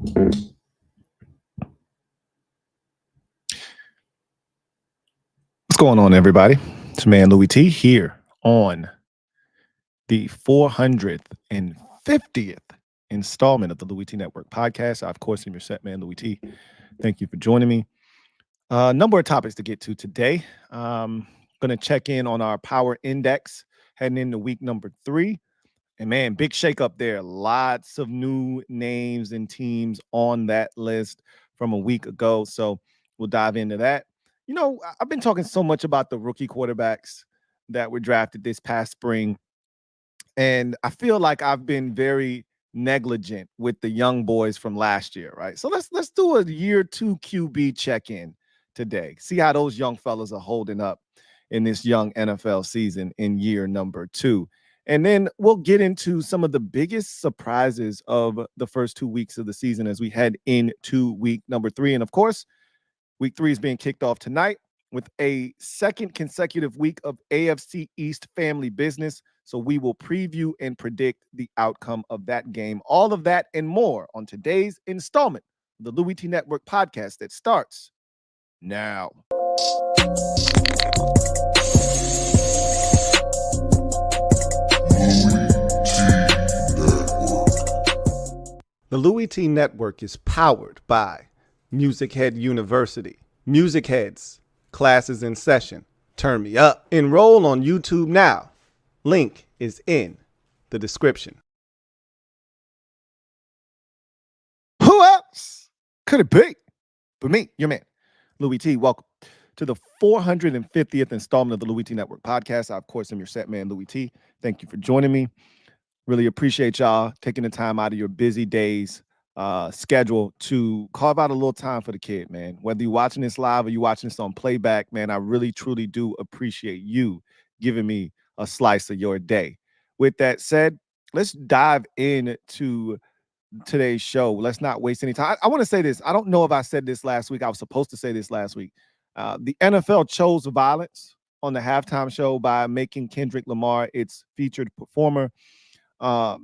What's going on, everybody? It's man Louie T here on the 450th installment of the LouieTeeNetwork podcast. I, of course, am your set man, Louie T. Thank you for joining me. A number of topics to get to today. Going to check in on our power index heading into week number 3. And man, big shakeup there. Lots of new names and teams on that list from a week ago. So we'll dive into that. You know, I've been talking so much about the rookie quarterbacks that were drafted this past spring. And I feel like I've been very negligent with the young boys from last year, right? So let's do a year 2 QB check-in today. See how those young fellas are holding up in this young NFL season in year number 2. And then we'll get into some of the biggest surprises of the first 2 weeks of the season as we head into week number 3. And of course, week 3 is being kicked off tonight with a second consecutive week of AFC East family business. So we will preview and predict the outcome of that game. All of that and more on today's installment of the Louie T Network podcast that starts now. The Louie T Network is powered by MusicHead University. MusicHeads, classes in session. Turn me up. Enroll on YouTube now. Link is in the description. Who else could it be but me, your man, Louie T? Welcome to the 450th installment of the Louie T Network podcast. I, of course, am your set man, Louie T. Thank you for joining me. Really appreciate y'all taking the time out of your busy days schedule to carve out a little time for the kid, man. Whether you're watching this live or you're watching this on playback, man, I really, truly do appreciate you giving me a slice of your day. With that said, let's dive into today's show. Let's not waste any time. I want to say this. I don't know if I said this last week. I was supposed to say this last week. The NFL chose violence on the halftime show by making Kendrick Lamar its featured performer. I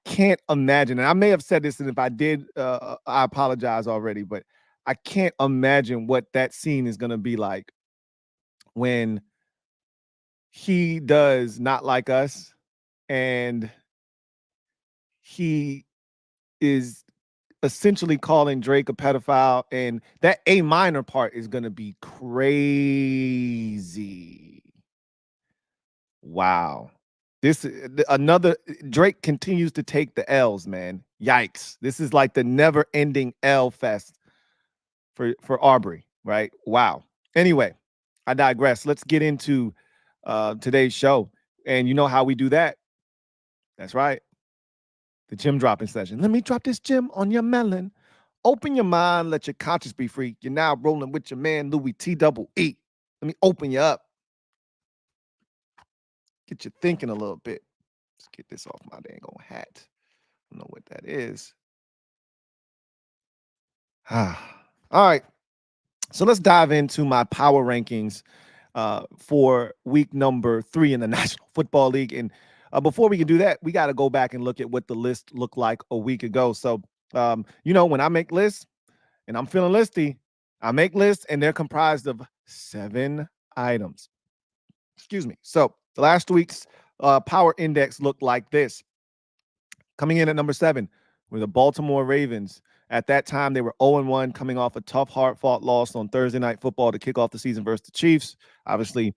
can't imagine, and I may have said this, and if I did, I apologize already, but I can't imagine what that scene is going to be like when he does Not Like Us and he is essentially calling Drake a pedophile, and that A minor part is going to be crazy. Wow. This another Drake continues to take the L's, man. Yikes. This is like the never-ending L fest for Aubrey, right? Wow. Anyway, I digress. Let's get into today's show. And you know how we do that? That's right. The gym dropping session. Let me drop this gym on your melon. Open your mind, let your conscience be free. You're now rolling with your man, Louie T double E. Let me open you up. Get you thinking a little bit. Let's get this off my dang old hat. I don't know what that is. All right. So let's dive into my power rankings for week number 3 in the National Football League. And before we can do that, we got to go back and look at what the list looked like a week ago. So, you know, when I make lists and I'm feeling listy, I make lists and they're comprised of 7 items. Excuse me. So the last week's power index looked like this. Coming in at number 7 were the Baltimore Ravens. At that time, they were 0-1, coming off a tough, hard-fought loss on Thursday Night Football to kick off the season versus the Chiefs. Obviously,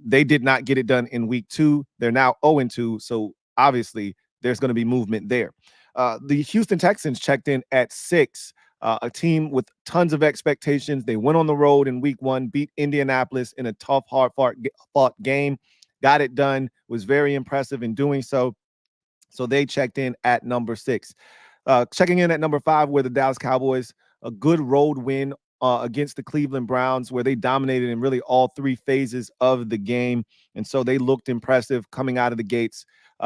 they did not get it done in week 2. They're now 0-2, so obviously there's going to be movement there. The Houston Texans checked in at 6, a team with tons of expectations. They went on the road in week 1, beat Indianapolis in a tough, hard-fought game, got it done, was very impressive in doing so. So they checked in at number 6. Checking in at number 5 were the Dallas Cowboys, a good road win against the Cleveland Browns where they dominated in really all 3 phases of the game. And so they looked impressive coming out of the gates.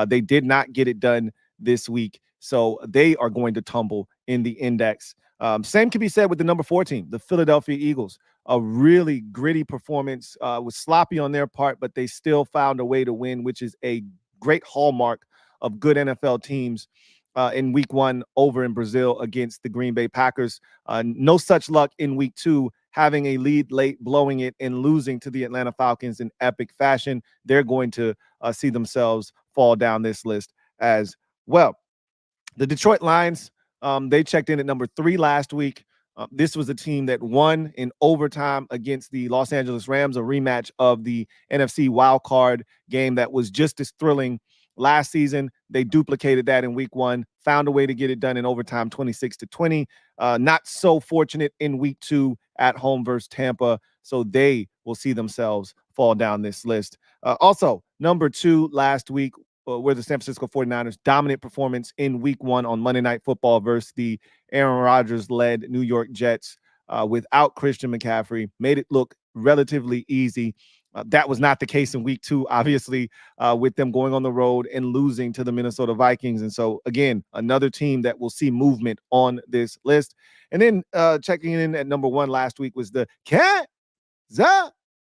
They did not get it done this week. So they are going to tumble in the index. Same can be said with the number 4 team, the Philadelphia Eagles. A really gritty performance, was sloppy on their part, but they still found a way to win, which is a great hallmark of good NFL teams. in week 1 over in Brazil against the Green Bay Packers. No such luck in week 2, having a lead late, blowing it, and losing to the Atlanta Falcons in epic fashion. They're going to see themselves fall down this list as well. The Detroit Lions, they checked in at number 3 last week. This was a team that won in overtime against the Los Angeles Rams, a rematch of the NFC wild card game that was just as thrilling last season. They duplicated that in week 1, found a way to get it done in overtime, 26-20. Not so fortunate in week 2 at home versus Tampa, so they will see themselves fall down this list. Also, number 2 last week were the San Francisco 49ers. Dominant performance in week 1 on Monday Night Football versus the Aaron Rodgers-led New York Jets without Christian McCaffrey. Made it look relatively easy. That was not the case in week 2, obviously, with them going on the road and losing to the Minnesota Vikings. And so, again, another team that will see movement on this list. And then checking in at number 1 last week was the Kansas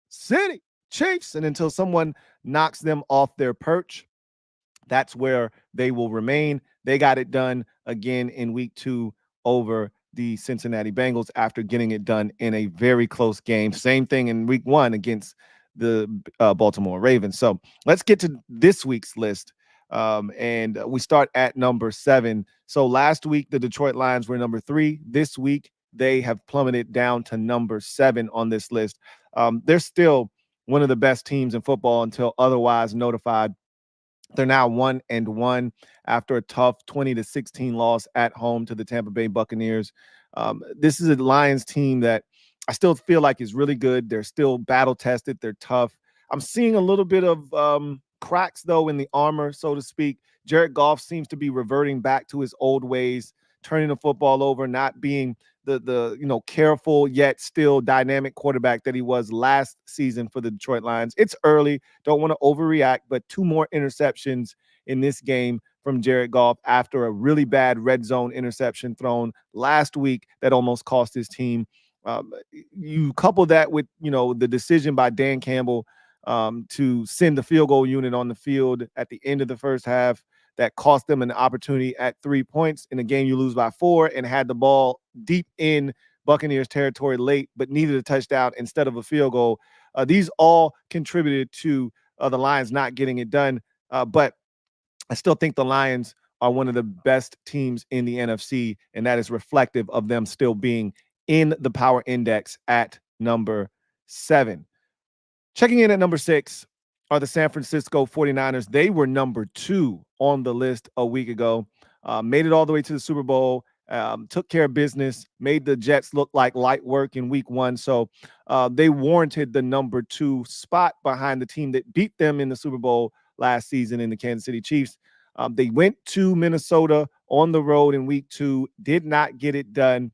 City Chiefs. And until someone knocks them off their perch, that's where they will remain. They got it done again in week 2 over the Cincinnati Bengals after getting it done in a very close game. Same thing in week 1 against the Baltimore Ravens. So let's get to this week's list. And we start at number 7. So last week, the Detroit Lions were number 3. This week, they have plummeted down to number 7 on this list. They're still one of the best teams in football until otherwise notified. They're now 1-1 after a tough 20-16 loss at home to the Tampa Bay Buccaneers. This is a Lions team that I still feel like is really good. They're still battle tested. They're tough. I'm seeing a little bit of cracks, though, in the armor, so to speak. Jared Goff seems to be reverting back to his old ways, turning the football over, not being the careful yet still dynamic quarterback that he was last season for the Detroit Lions. It's early. Don't want to overreact, but 2 more interceptions in this game from Jared Goff after a really bad red zone interception thrown last week that almost cost his team. You couple that with, the decision by Dan Campbell to send the field goal unit on the field at the end of the first half that cost them an opportunity at 3 points in a game you lose by 4 and had the ball deep in Buccaneers territory late, but needed a touchdown instead of a field goal. These all contributed to the Lions not getting it done. But I still think the Lions are one of the best teams in the NFC, and that is reflective of them still being in the power index at number 7. Checking in at number 6 are the San Francisco 49ers. They were number 2 on the list a week ago, made it all the way to the Super Bowl, took care of business, made the Jets look like light work in week 1. So they warranted the number 2 spot behind the team that beat them in the Super Bowl last season in the Kansas City Chiefs. They went to Minnesota on the road in week 2, did not get it done.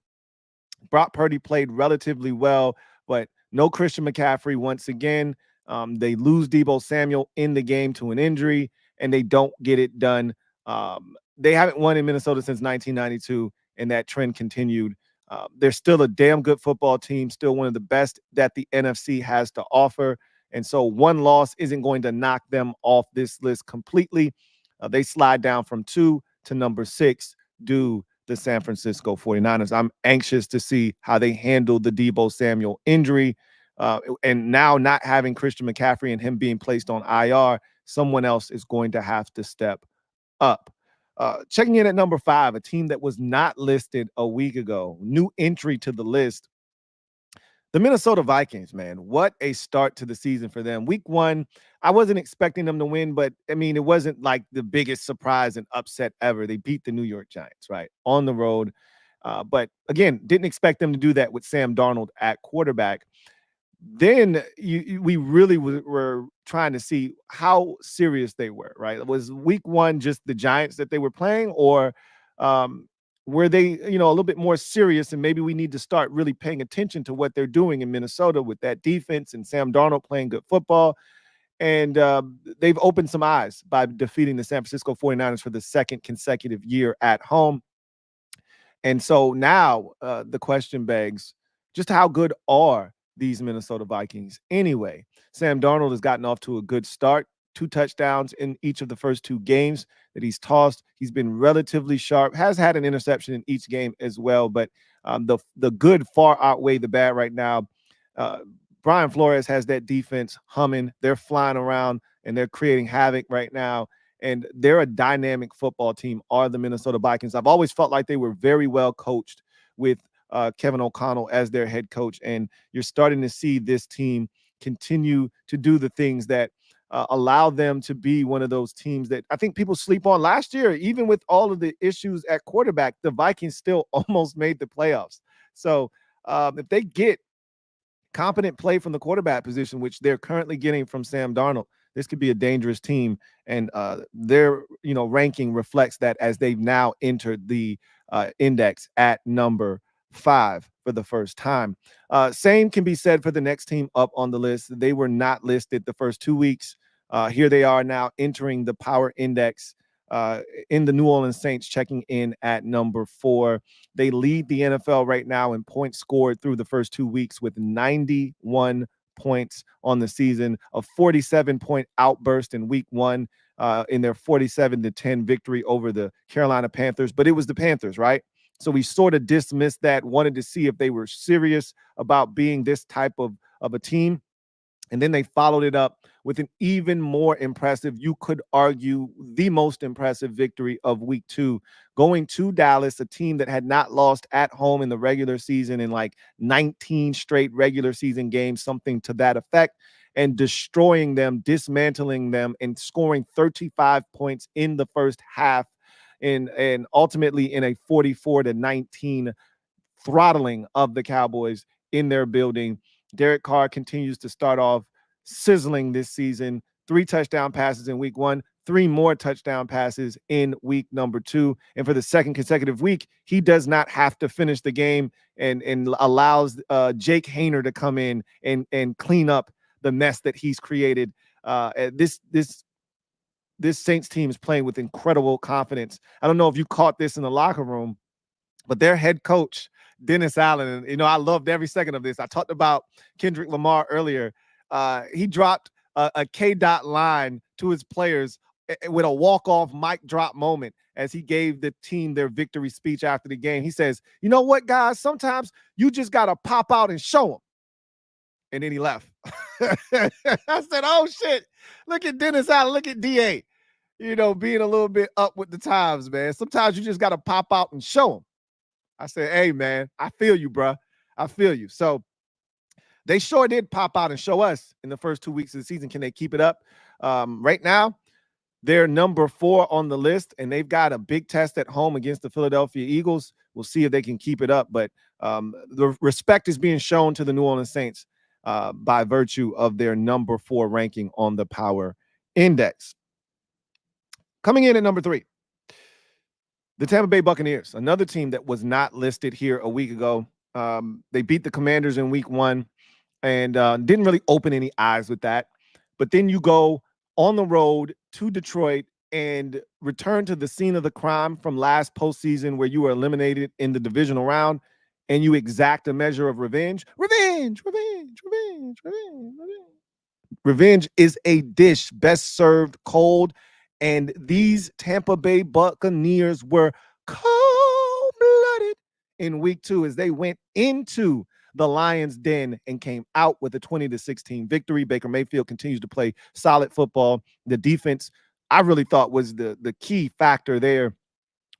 Brock Purdy played relatively well, but no Christian McCaffrey once again. They lose Deebo Samuel in the game to an injury, and they don't get it done. They haven't won in Minnesota since 1992, and that trend continued. They're still a damn good football team, still one of the best that the NFC has to offer. And so one loss isn't going to knock them off this list completely. They slide down from 2 to number 6 due the San Francisco 49ers. I'm anxious to see how they handle the Deebo Samuel injury. And now not having Christian McCaffrey and him being placed on IR, someone else is going to have to step up. Checking in at number 5, a team that was not listed a week ago, new entry to the list. The Minnesota Vikings, man, what a start to the season for them. Week 1, I wasn't expecting them to win, but I mean, it wasn't like the biggest surprise and upset ever. They beat the New York Giants, right, on the road. But again, didn't expect them to do that with Sam Darnold at quarterback. Then we really were trying to see how serious they were, right? Was week 1 just the Giants that they were playing, or were they, a little bit more serious, and maybe we need to start really paying attention to what they're doing in Minnesota with that defense and Sam Darnold playing good football. And they've opened some eyes by defeating the San Francisco 49ers for the 2nd consecutive year at home. And so now the question begs, just how good are these Minnesota Vikings anyway? Sam Darnold has gotten off to a good start. 2 touchdowns in each of the first 2 games that he's tossed. He's been relatively sharp, has had an interception in each game as well, but the good far outweigh the bad right now. Brian Flores has that defense humming. They're flying around and they're creating havoc right now. And they're a dynamic football team, are the Minnesota Vikings. I've always felt like they were very well coached with Kevin O'Connell as their head coach. And you're starting to see this team continue to do the things that allow them to be one of those teams that I think people sleep on. Last year, even with all of the issues at quarterback, the Vikings still almost made the playoffs. So if they get competent play from the quarterback position, which they're currently getting from Sam Darnold, this could be a dangerous team. And their ranking reflects that as they've now entered the index at number 5 for the first time. Same can be said for the next team up on the list. They were not listed the first 2 weeks. Here they are now entering the power index in the New Orleans Saints, checking in at number 4. They lead the NFL right now in points scored through the first 2 weeks with 91 points on the season, a 47-point outburst in week 1 in their 47-10 victory over the Carolina Panthers. But it was the Panthers, right? So we sort of dismissed that, wanted to see if they were serious about being this type of a team. And then they followed it up with an even more impressive, you could argue the most impressive victory of week 2, going to Dallas, a team that had not lost at home in the regular season in like 19 straight regular season games, something to that effect, and destroying them, dismantling them, and scoring 35 points in the first half, and ultimately in a 44-19 throttling of the Cowboys in their building. Derek Carr continues to start off sizzling this season. 3 touchdown passes in week 1, 3 more touchdown passes in week number 2. And for the second consecutive week, he does not have to finish the game and allows Jake Haener to come in and clean up the mess that he's created. This Saints team is playing with incredible confidence. I don't know if you caught this in the locker room, but their head coach, Dennis Allen, and I loved every second of this. I talked about Kendrick Lamar earlier. He dropped a K-Dot line to his players with a walk-off mic drop moment as he gave the team their victory speech after the game. He says, "You know what, guys? Sometimes you just got to pop out and show them." And then he left. I said, "Oh, shit. Look at Dennis Allen. Look at DA, being a little bit up with the times, man. Sometimes you just got to pop out and show them." I said, "Hey, man, I feel you, bro. I feel you." So they sure did pop out and show us in the first 2 weeks of the season. Can they keep it up? Right now, they're number 4 on the list, and they've got a big test at home against the Philadelphia Eagles. We'll see if they can keep it up. But the respect is being shown to the New Orleans Saints by virtue of their number 4 ranking on the Power Index. Coming in at number 3, the Tampa Bay Buccaneers, another team that was not listed here a week ago. They beat the Commanders in week 1 and didn't really open any eyes with that. But then you go on the road to Detroit and return to the scene of the crime from last postseason where you were eliminated in the divisional round, and you exact a measure of revenge. Revenge, revenge, revenge, revenge, revenge. Revenge is a dish best served cold, and these Tampa Bay Buccaneers were cold-blooded in week 2 as they went into the Lions' den and came out with a 20-16 victory. Baker Mayfield continues to play solid football. The defense, I really thought, was the key factor there.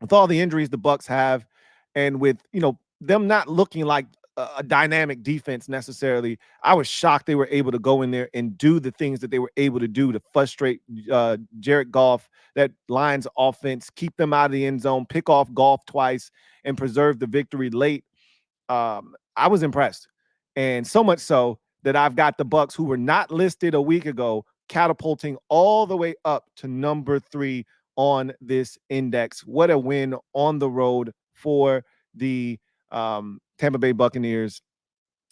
With all the injuries the Bucs have, and with them not looking like a dynamic defense necessarily, I was shocked they were able to go in there and do the things that they were able to do to frustrate Jared Goff, that Lions offense, keep them out of the end zone, pick off Goff twice, and preserve the victory late. I was impressed, and so much so that I've got the Bucs, who were not listed a week ago, catapulting all the way up to number 3 on this index. What a win on the road for the Tampa Bay Buccaneers,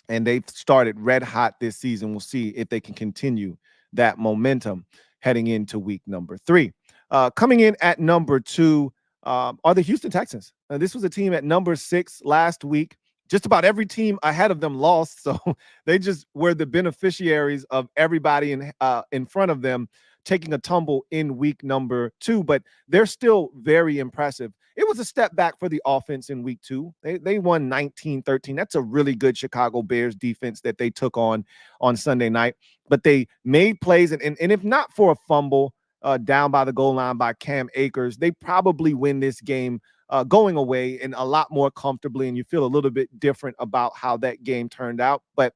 and they've started red hot this season. We'll see if they can continue that momentum heading into week number 3. Coming in at number 2 are the Houston Texans. This was a team at number 6 last week. Just about every team ahead of them lost, so they just were the beneficiaries of everybody in front of them. taking a tumble in week number 2, but they're still very impressive. It was a step back for the offense in week 2. They won 19-13. That's a really good Chicago Bears defense that they took on Sunday night. But they made plays, and if not for a fumble down by the goal line by Cam Akers, they probably win this game going away and a lot more comfortably, and you feel a little bit different about how that game turned out. But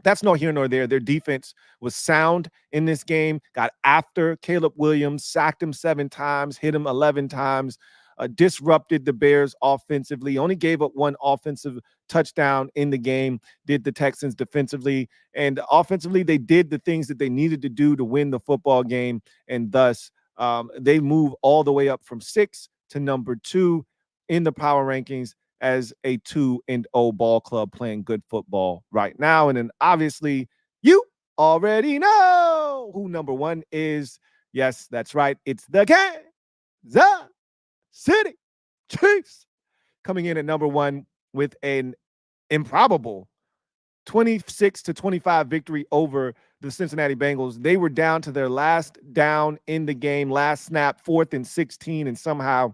that's nor here nor there. Their defense was sound in this game, got after Caleb Williams, sacked him 7 times, hit him 11 times, disrupted the Bears offensively, only gave up 1 offensive touchdown in the game, did the Texans defensively. And offensively, they did the things that they needed to do to win the football game. And thus, they move all the way up from 6 to number 2 in the power rankings as a 2-0 ball club playing good football right now. And then obviously you already know who number 1 is. Yes, that's right. It's the Kansas City Chiefs coming in at number 1 with an improbable 26-25 victory over the Cincinnati Bengals. They were down to their last down in the game, last snap, 4th and 16, and somehow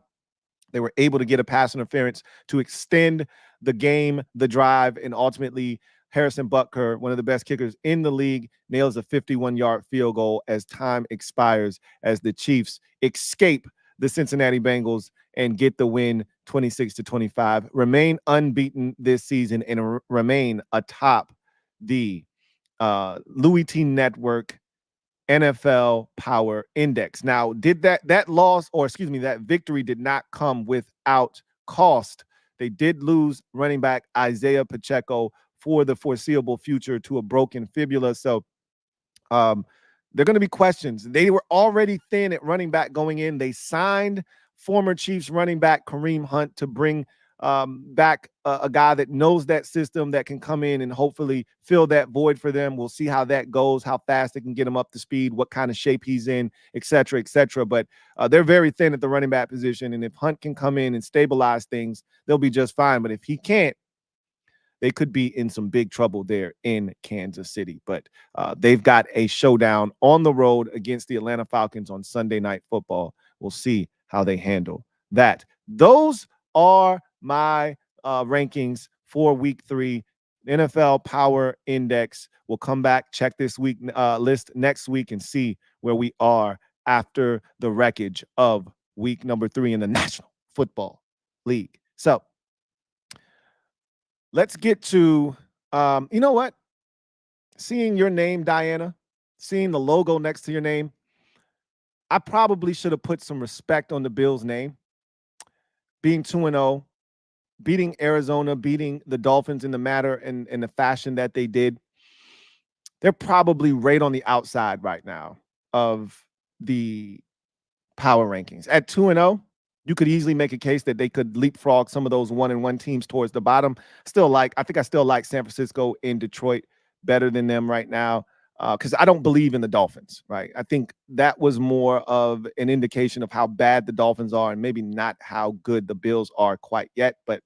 they were able to get a pass interference to extend the game, the drive, and ultimately Harrison Butker, one of the best kickers in the league, nails a 51-yard field goal as time expires as the Chiefs escape the Cincinnati Bengals and get the win 26-25, remain unbeaten this season, and remain atop the LouieTeeNetwork NFL Power Index. Now, did that loss, or excuse me, that victory did not come without cost. They did lose running back Isaiah Pacheco for the foreseeable future to a broken fibula. So there are going to be questions. They were already thin at running back going in. They signed former Chiefs running back Kareem Hunt to bring back a guy that knows that system, that can come in and hopefully fill that void for them. We'll see how that goes, how fast they can get him up to speed, what kind of shape he's in, et cetera, et cetera. But they're very thin at the running back position. And if Hunt can come in and stabilize things, they'll be just fine. But if he can't, they could be in some big trouble there in Kansas City. But they've got a showdown on the road against the Atlanta Falcons on Sunday Night Football. We'll see how they handle that. Those are my rankings for week 3. NFL Power Index. We'll come back, check this week list next week, and see where we are after the wreckage of week number 3 in the National Football League. So let's get to, you know what? Seeing your name, Diana, seeing the logo next to your name, I probably should have put some respect on the Bills' name. Being 2-0, beating Arizona, beating the Dolphins in the manner and in the fashion that they did, they're probably right on the outside right now of the power rankings. At 2-0, you could easily make a case that they could leapfrog some of those 1-1 teams towards the bottom. I think I still like San Francisco and Detroit better than them right now, because I don't believe in the Dolphins, right? I think that was more of an indication of how bad the Dolphins are and maybe not how good the Bills are quite yet. But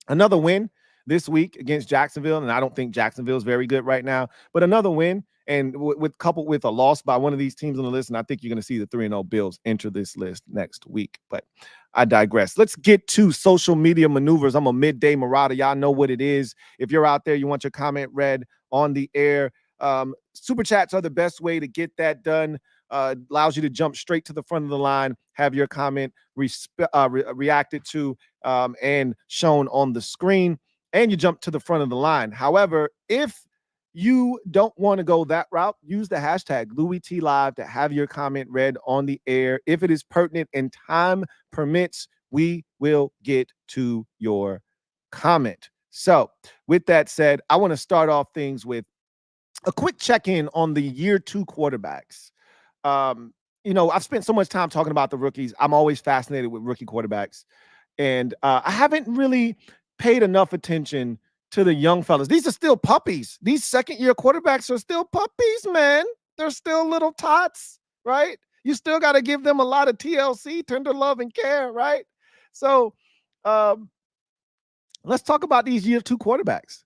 another win this week against Jacksonville, and I don't think Jacksonville is very good right now, but another win, and with coupled with a loss by one of these teams on the list, and I think you're going to see the 3-0 Bills enter this list next week. But I digress. Let's get to social media maneuvers. I'm a midday marauder. Y'all know what it is. If you're out there, you want your comment read on the air, super chats are the best way to get that done. Allows you to jump straight to the front of the line, have your comment reacted to and shown on the screen, and you jump to the front of the line. However, if you don't want to go that route, use the hashtag LouieTLive to have your comment read on the air. If it is pertinent and time permits, we will get to your comment. So with that said, I want to start off things with a quick check-in on the year 2 quarterbacks. I've spent so much time talking about the rookies. I'm always fascinated with rookie quarterbacks. And I haven't really paid enough attention to the young fellas. These are still puppies. These second-year quarterbacks are still puppies, man. They're still little tots, right? You still got to give them a lot of TLC, tender love and care, right? So let's talk about these year 2 quarterbacks.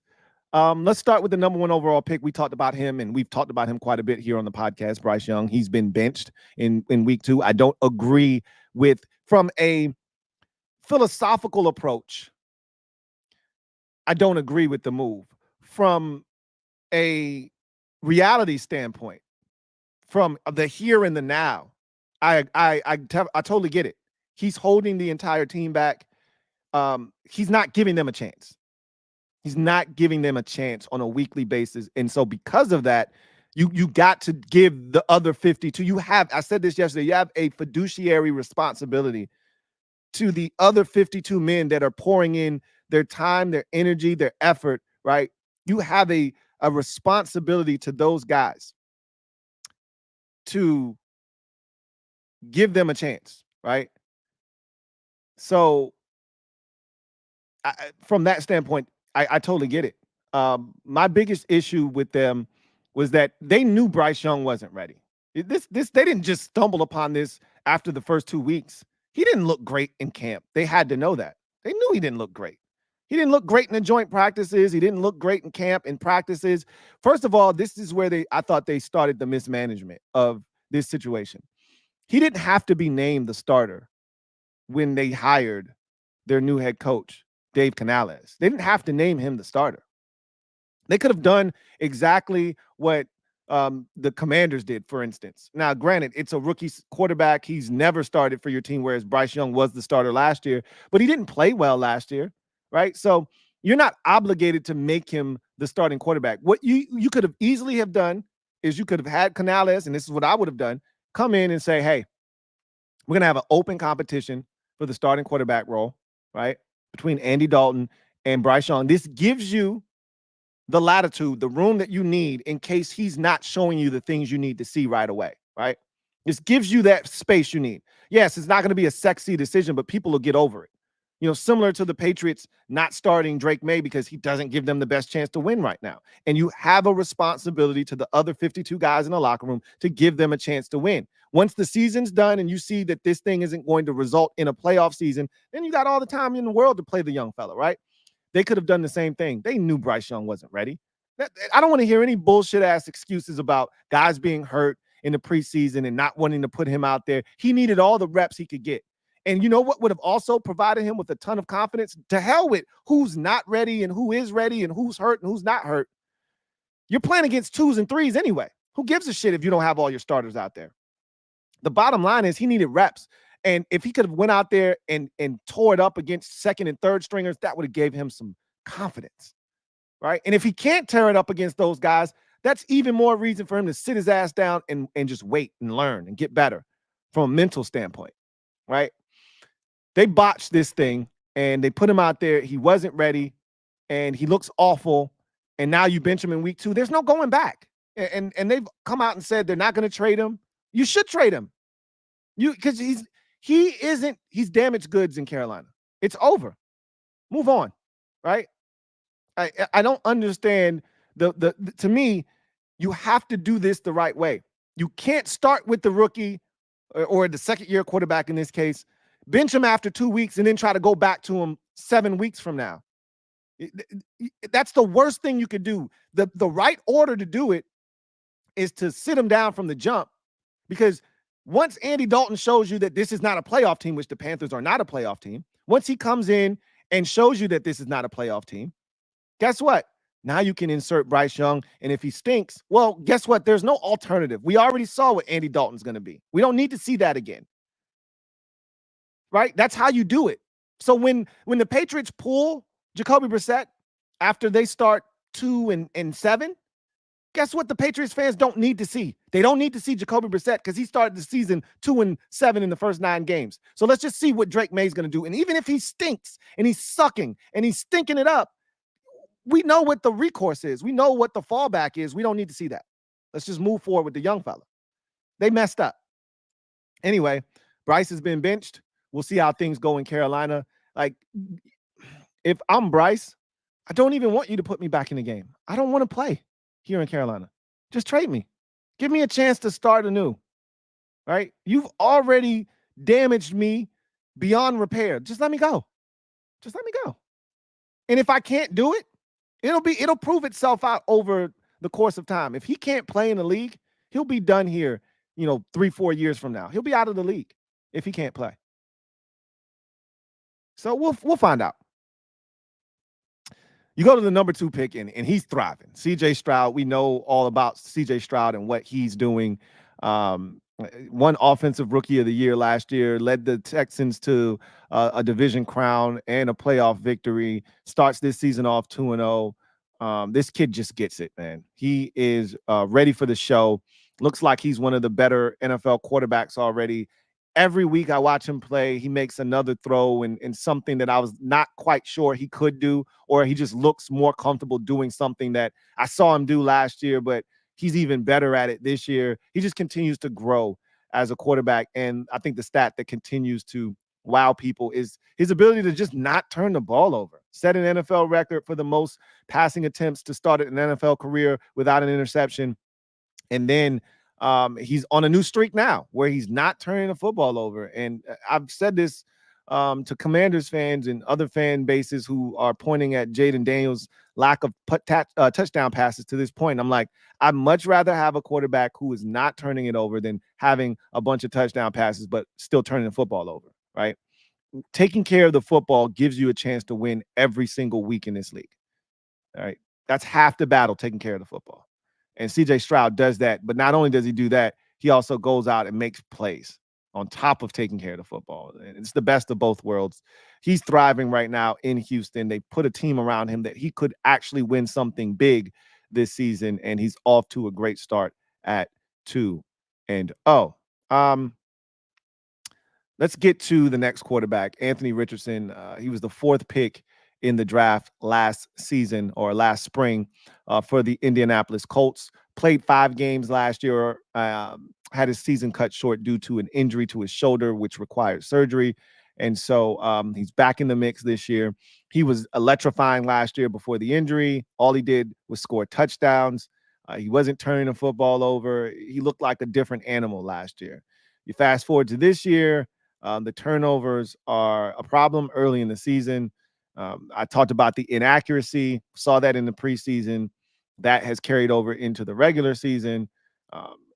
Let's start with the number 1 overall pick. We talked about him, and we've talked about him quite a bit here on the podcast. Bryce Young, he's been benched in week 2. I don't agree with, from a philosophical approach, I don't agree with the move. From a reality standpoint, from the here and the now, I totally get it. He's holding the entire team back. He's not giving them a chance. He's not giving them a chance on a weekly basis. And so because of that, you got to give the other 52. You have, I said this yesterday, you have a fiduciary responsibility to the other 52 men that are pouring in their time, their energy, their effort, right? You have a responsibility to those guys to give them a chance, right? So from that standpoint, I totally get it. My biggest issue with them was that they knew Bryce Young wasn't ready. They didn't just stumble upon this after the first 2 weeks. He didn't look great in camp. They had to know that. They knew he didn't look great. He didn't look great in the joint practices. He didn't look great in camp and practices. First of all, this is where I thought they started the mismanagement of this situation. He didn't have to be named the starter when they hired their new head coach, Dave Canales. They didn't have to name him the starter. They could have done exactly what the Commanders did, for instance. Now, granted, it's a rookie quarterback. He's never started for your team, whereas Bryce Young was the starter last year, but he didn't play well last year, right? So you're not obligated to make him the starting quarterback. What you could have easily have done is you could have had Canales, and this is what I would have done, come in and say, hey, we're going to have an open competition for the starting quarterback role, right, between Andy Dalton and Bryce Young. This gives you the latitude, the room that you need in case he's not showing you the things you need to see right away, right? This gives you that space you need. Yes, it's not going to be a sexy decision, but people will get over it. You know, similar to the Patriots not starting Drake May because he doesn't give them the best chance to win right now. And you have a responsibility to the other 52 guys in the locker room to give them a chance to win. Once the season's done and you see that this thing isn't going to result in a playoff season, then you got all the time in the world to play the young fella, right? They could have done the same thing. They knew Bryce Young wasn't ready. I don't want to hear any bullshit ass excuses about guys being hurt in the preseason and not wanting to put him out there. He needed all the reps he could get. And you know what would have also provided him with a ton of confidence? To hell with who's not ready and who is ready and who's hurt and who's not hurt. You're playing against 2s and 3s anyway. Who gives a shit if you don't have all your starters out there? The bottom line is he needed reps. And if he could have went out there and tore it up against second and third stringers, that would have gave him some confidence, right? And if he can't tear it up against those guys, that's even more reason for him to sit his ass down and just wait and learn and get better from a mental standpoint, right? They botched this thing and they put him out there. He wasn't ready and he looks awful. And now you bench him in week 2. There's no going back. And they've come out and said they're not going to trade him. You should trade him. Because he's damaged goods in Carolina. It's over. Move on, right? I don't understand the to me, you have to do this the right way. You can't start with the rookie or the second-year quarterback in this case, bench him after 2 weeks and then try to go back to him 7 weeks from now. That's the worst thing you could do. The right order to do it is to sit him down from the jump, because once Andy Dalton shows you that this is not a playoff team, which the Panthers are not a playoff team, once he comes in and shows you that this is not a playoff team, guess what? Now you can insert Bryce Young, and if he stinks, well, guess what? There's no alternative. We already saw what Andy Dalton's going to be. We don't need to see that again, right? That's how you do it. So when the Patriots pull Jacoby Brissett after they start 2-7, guess what the Patriots fans don't need to see? They don't need to see Jacoby Brissett because he started the season 2-7 in the first 9 games. So let's just see what Drake May's going to do. And even if he stinks and he's sucking and he's stinking it up, we know what the recourse is. We know what the fallback is. We don't need to see that. Let's just move forward with the young fella. They messed up. Anyway, Bryce has been benched. We'll see how things go in Carolina. Like, if I'm Bryce, I don't even want you to put me back in the game. I don't want to play here in Carolina. Just trade me. Give me a chance to start anew, right? You've already damaged me beyond repair. Just let me go. Just let me go. And if I can't do it, It'll prove itself out over the course of time. If he can't play in the league, he'll be done here, 3-4 years from now. He'll be out of the league if he can't play. So we'll find out. You go to the number 2 pick, and he's thriving. CJ Stroud, we know all about CJ Stroud and what he's doing. Won Offensive Rookie of the Year last year, led the Texans to a division crown and a playoff victory. Starts this season off 2-0. This kid just gets it, man. He is ready for the show. Looks like he's one of the better NFL quarterbacks already. Every week I watch him play, he makes another throw and something that I was not quite sure he could do, or he just looks more comfortable doing something that I saw him do last year, but he's even better at it this year. He just continues to grow as a quarterback. And I think the stat that continues to wow people is his ability to just not turn the ball over. Set an NFL record for the most passing attempts to start an NFL career without an interception. And then he's on a new streak now where he's not turning the football over. And I've said this to Commanders fans and other fan bases who are pointing at Jaden Daniels' lack of touchdown passes to this point. I'm like, I'd much rather have a quarterback who is not turning it over than having a bunch of touchdown passes but still turning the football over, right? Taking care of the football gives you a chance to win every single week in this league, all right? That's half the battle, taking care of the football. And CJ Stroud does that. But not only does he do that, he also goes out and makes plays on top of taking care of the football. And it's the best of both worlds. He's thriving right now in Houston. They put a team around him that he could actually win something big this season. And he's off to a great start at 2-0. Let's get to the next quarterback, Anthony Richardson. He was the 4th pick in the draft last season or last spring for the Indianapolis Colts. Played 5 games last year, had his season cut short due to an injury to his shoulder, which required surgery. And so he's back in the mix this year. He was electrifying last year before the injury. All he did was score touchdowns. He wasn't turning the football over. He looked like a different animal last year. You fast forward to this year, the turnovers are a problem early in the season. I talked about the inaccuracy, saw that in the preseason. That has carried over into the regular season.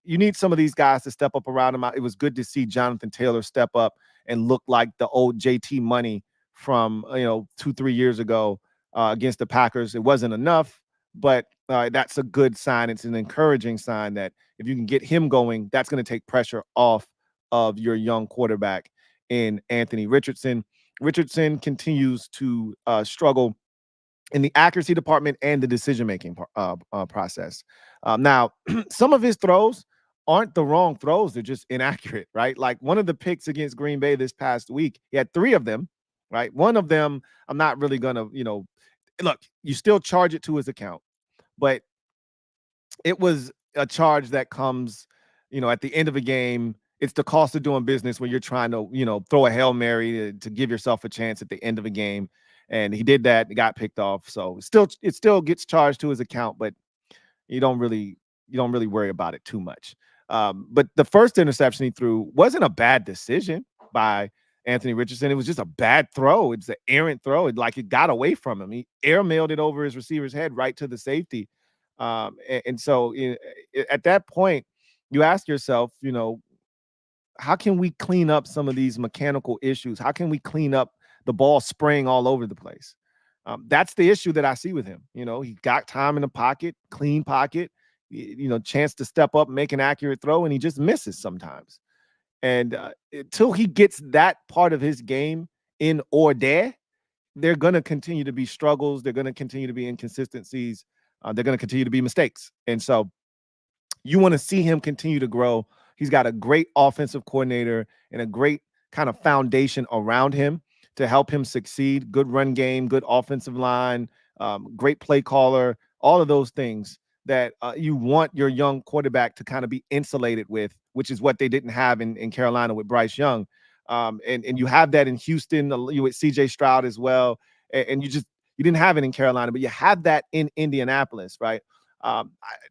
You need some of these guys to step up around him. It was good to see Jonathan Taylor step up and look like the old JT Money from 2-3 years ago against the Packers. It wasn't enough, but that's a good sign. It's an encouraging sign that if you can get him going, that's going to take pressure off of your young quarterback in Anthony Richardson. Richardson continues to struggle in the accuracy department and the decision-making process. Now, some of his throws aren't the wrong throws. They're just inaccurate, right? Like one of the picks against Green Bay this past week, he had 3 of them, right? One of them, I'm not really going to, look, you still charge it to his account, but it was a charge that comes, at the end of a game. It's the cost of doing business when you're trying to, throw a Hail Mary to give yourself a chance at the end of a game. And he did that, it got picked off. So it still gets charged to his account, but you don't really worry about it too much. But the first interception he threw wasn't a bad decision by Anthony Richardson. It was just a bad throw. It's an errant throw. It got away from him. He airmailed it over his receiver's head right to the safety. And so at that point, you ask yourself, how can we clean up some of these mechanical issues? How can we clean up the ball spraying all over the place? That's the issue that I see with him. He got time in the pocket, clean pocket, chance to step up, make an accurate throw, and he just misses sometimes. And until he gets that part of his game in order, they're going to continue to be struggles. They're going to continue to be inconsistencies. They're going to continue to be mistakes. And so you want to see him continue to grow. He's got a great offensive coordinator and a great kind of foundation around him to help him succeed. Good run game, good offensive line, great play caller, all of those things that you want your young quarterback to kind of be insulated with, which is what they didn't have in Carolina with Bryce Young. And you have that in Houston, you with CJ Stroud as well. And you didn't have it in Carolina, but you have that in Indianapolis, right? I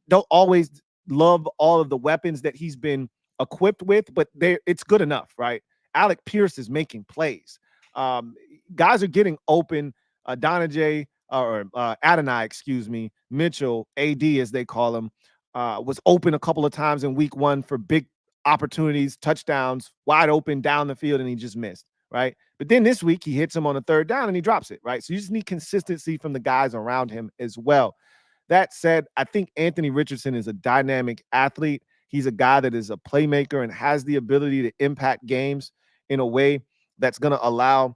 don't always love all of the weapons that he's been equipped with, but it's good enough, right? Alec Pierce is making plays. Guys are getting open. Donajay or Adonai, excuse me, Mitchell, AD as they call him, was open a couple of times in week 1 for big opportunities, touchdowns, wide open down the field, and he just missed, right? But then this week he hits him on a 3rd down and he drops it, right? So you just need consistency from the guys around him as well. That said, I think Anthony Richardson is a dynamic athlete. He's a guy that is a playmaker and has the ability to impact games in a way that's going to allow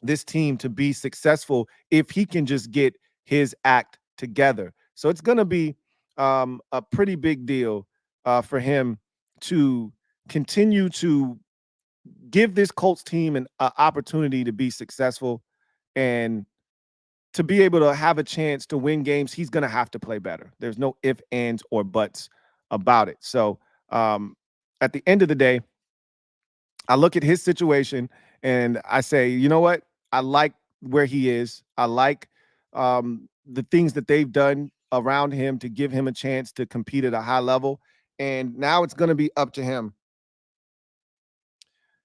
this team to be successful if he can just get his act together. So it's going to be a pretty big deal for him to continue to give this Colts team an opportunity to be successful and to be able to have a chance to win games. He's going to have to play better. There's no ifs, ands, or buts about it. So at the end of the day, I look at his situation and I say, you know what? I like where he is. I like the things that they've done around him to give him a chance to compete at a high level. And now it's going to be up to him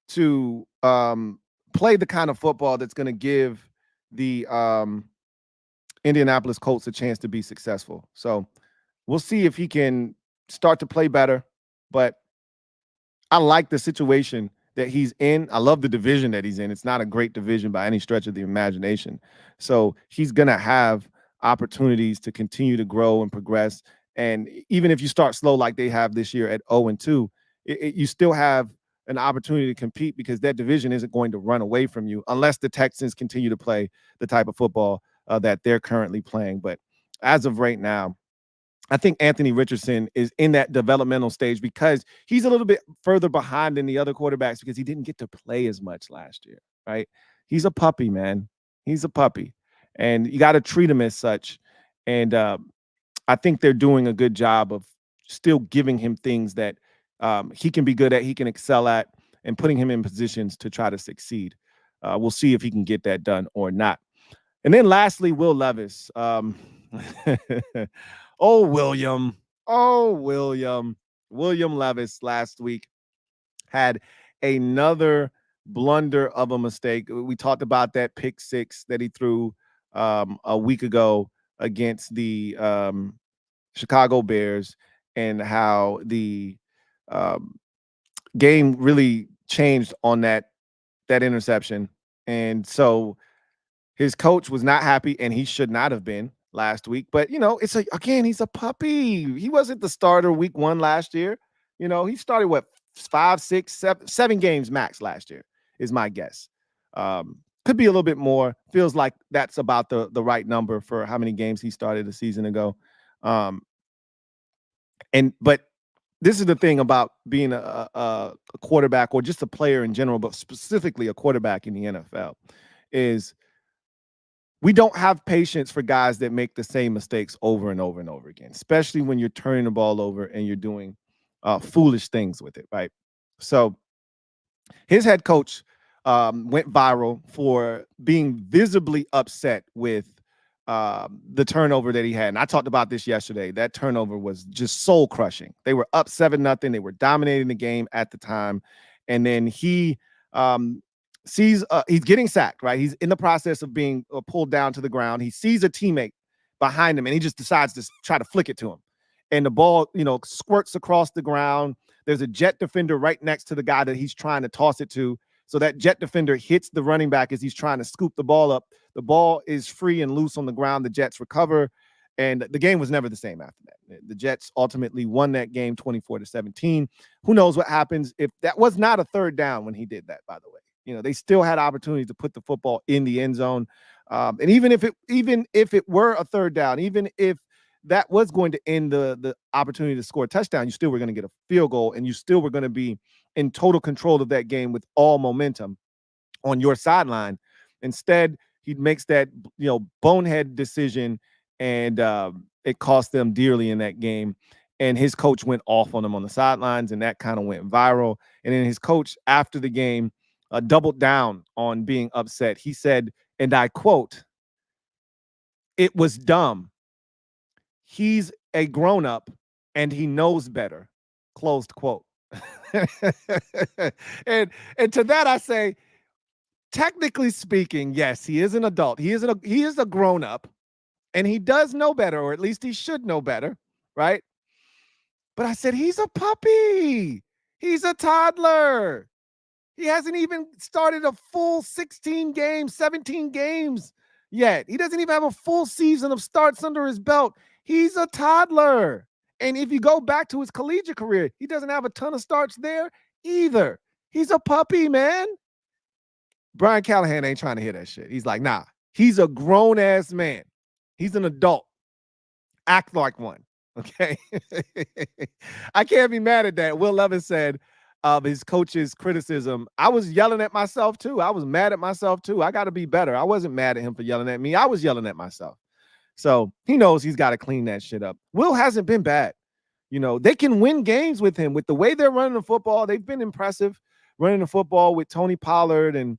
to play the kind of football that's going to give the Indianapolis Colts a chance to be successful. So we'll see if he can start to play better. But I like the situation that he's in. I love the division that he's in. It's not a great division by any stretch of the imagination. So he's going to have opportunities to continue to grow and progress. And even if you start slow like they have this year at 0-2, you still have an opportunity to compete because that division isn't going to run away from you unless the Texans continue to play the type of football that they're currently playing. But as of right now, I think Anthony Richardson is in that developmental stage because he's a little bit further behind than the other quarterbacks because he didn't get to play as much last year, right? He's a puppy, man. He's a puppy. And you got to treat him as such. And I think they're doing a good job of still giving him things that he can be good at, he can excel at, and putting him in positions to try to succeed. We'll see if he can get that done or not. And then lastly, Will Levis. Oh, William. Oh, William. William Levis last week had another blunder of a mistake. We talked about that pick 6 that he threw a week ago against the Chicago Bears and how the game really changed on that interception. And so his coach was not happy, and he should not have been last week. But, it's again, he's a puppy. He wasn't the starter week 1 last year. He started, 5, 6, 7 games max last year is my guess. Could be a little bit more. Feels like that's about the right number for how many games he started a season ago. But this is the thing about being a quarterback or just a player in general, but specifically a quarterback in the NFL, is we don't have patience for guys that make the same mistakes over and over and over again, especially when you're turning the ball over and you're doing foolish things with it, right? So his head coach went viral for being visibly upset with the turnover that he had. And I talked about this yesterday. That turnover was just soul crushing. They were up 7-0. They were dominating the game at the time. And then he sees he's getting sacked, right? He's in the process of being pulled down to the ground. He sees a teammate behind him and he just decides to try to flick it to him. And the ball, squirts across the ground. There's a jet defender right next to the guy that he's trying to toss it to. So that jet defender hits the running back as he's trying to scoop the ball up. The ball is free and loose on the ground. The Jets recover. And the game was never the same after that. The Jets ultimately won that game 24-17. Who knows what happens if that was not a 3rd down when he did that, by the way. They still had opportunity to put the football in the end zone. And even if it were a 3rd down, even if that was going to end the opportunity to score a touchdown, you still were going to get a field goal, and you still were going to be in total control of that game with all momentum on your sideline. Instead, he makes that bonehead decision, and it cost them dearly in that game. And his coach went off on him on the sidelines, and that kind of went viral. And then his coach, after the game, doubled down on being upset. He said, and I quote, "It was dumb. He's a grown-up and he knows better," closed quote. and to that I say, technically speaking, yes, he is an adult. He is a grown up, and he does know better, or at least he should know better, right? But I said he's a puppy. He's a toddler. He hasn't even started a full 16 games, 17 games yet. He doesn't even have a full season of starts under his belt. He's a toddler. And if you go back to his collegiate career, he doesn't have a ton of starts there either. He's a puppy, man. Brian Callahan ain't trying to hear that shit. He's like, nah, he's a grown-ass man. He's an adult. Act like one. Okay. I can't be mad at that. Will Levis said of his coach's criticism, I was yelling at myself too. I was mad at myself too. I got to be better. I wasn't mad at him for yelling at me. I was yelling at myself. So he knows he's got to clean that shit up. Will hasn't been bad. You know, they can win games with him. With the way they're running the football, they've been impressive running the football with Tony Pollard and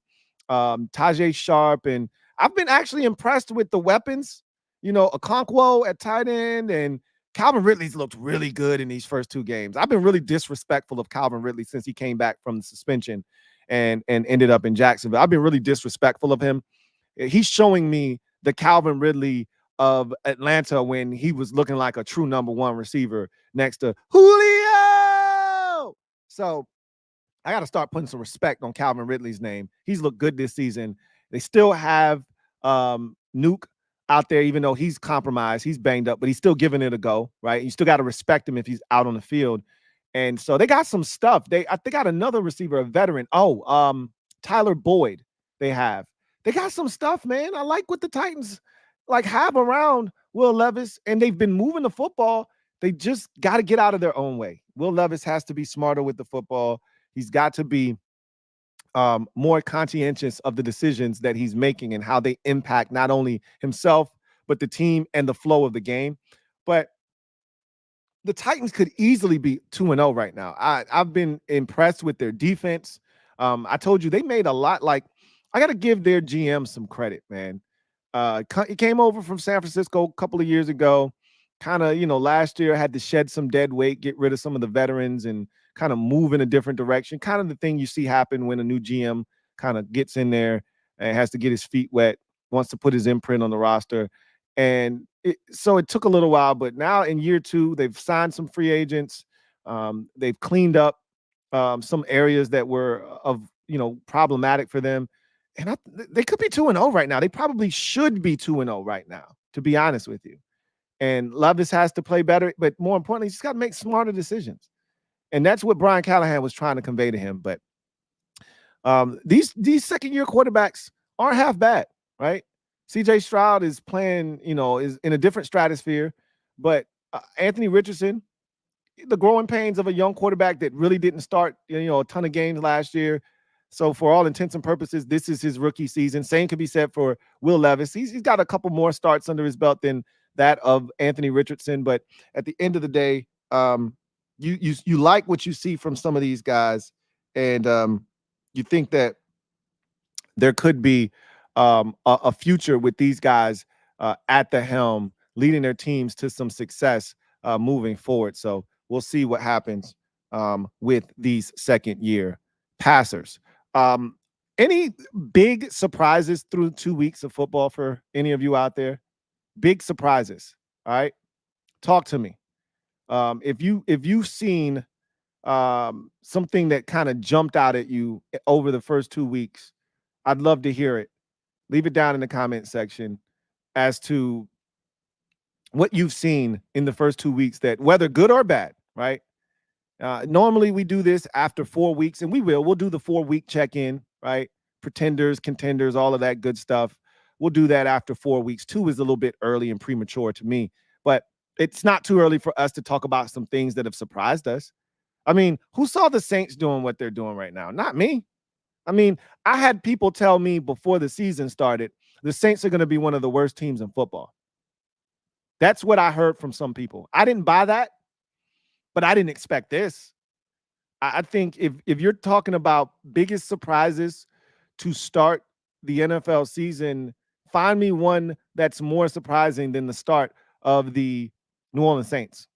Tajay Sharp. And I've been actually impressed with the weapons. You know, Okonkwo at tight end and Calvin Ridley's looked really good in these first two games. I've been really disrespectful of Calvin Ridley since he came back from the suspension and ended up in Jacksonville. I've been really disrespectful of him. He's showing me the Calvin Ridley of Atlanta when he was looking like a true number one receiver next to Julio. So I got to start putting some respect on Calvin Ridley's name. He's looked good this season. They still have Nuke out there, even though he's compromised, he's banged up, but he's still giving it a go, right? You still got to respect him if he's out on the field. And so they got some stuff. They got another receiver, a veteran. Tyler Boyd. They got some stuff, man. I like what the Titans like have around Will Levis, and they've been moving the football. They just got to get out of their own way. Will Levis has to be smarter with the football. He's got to be more conscientious of the decisions that he's making and how they impact not only himself, but the team and the flow of the game. But the Titans could easily be 2-0 right now. I've been impressed with their defense. I told you they made a lot. Like, I got to give their GM some credit, man. He came over from San Francisco a couple of years ago. Kind of, last year had to shed some dead weight, get rid of some of the veterans and kind of move in a different direction. Kind of the thing you see happen when a new GM kind of gets in there and has to get his feet wet, wants to put his imprint on the roster. And so it took a little while, but now in year two, they've signed some free agents. They've cleaned up some areas that were problematic for them. And they could be 2-0 right now. They probably should be 2-0 right now, to be honest with you. And Levis has to play better, but more importantly, he's got to make smarter decisions. And that's what Brian Callahan was trying to convey to him. But these second-year quarterbacks aren't half bad, right? C.J. Stroud is playing, is in a different stratosphere. But Anthony Richardson, the growing pains of a young quarterback that really didn't start, a ton of games last year. So for all intents and purposes, this is his rookie season. Same can be said for Will Levis. He's got a couple more starts under his belt than that of Anthony Richardson. But at the end of the day, you like what you see from some of these guys, and you think that there could be a future with these guys at the helm, leading their teams to some success moving forward. So we'll see what happens with these second-year passers. Any big surprises through 2 weeks of football for any of you out there? Big surprises. All right. Talk to me. If you've seen something that kind of jumped out at you over the first 2 weeks, I'd love to hear it. Leave it down in the comment section as to what you've seen in the first 2 weeks, that whether good or bad, right? Normally we do this after 4 weeks, and we'll do the 4-week check-in, right? Pretenders, contenders, all of that good stuff. We'll do that after 4 weeks. 2 is a little bit early and premature to me, but it's not too early for us to talk about some things that have surprised us. I mean, who saw the Saints doing what they're doing right now? Not me. I mean, I had people tell me before the season started, the Saints are going to be one of the worst teams in football. That's what I heard from some people. I didn't buy that, but I didn't expect this. I think if you're talking about biggest surprises to start the NFL season, find me one that's more surprising than the start of the New Orleans Saints.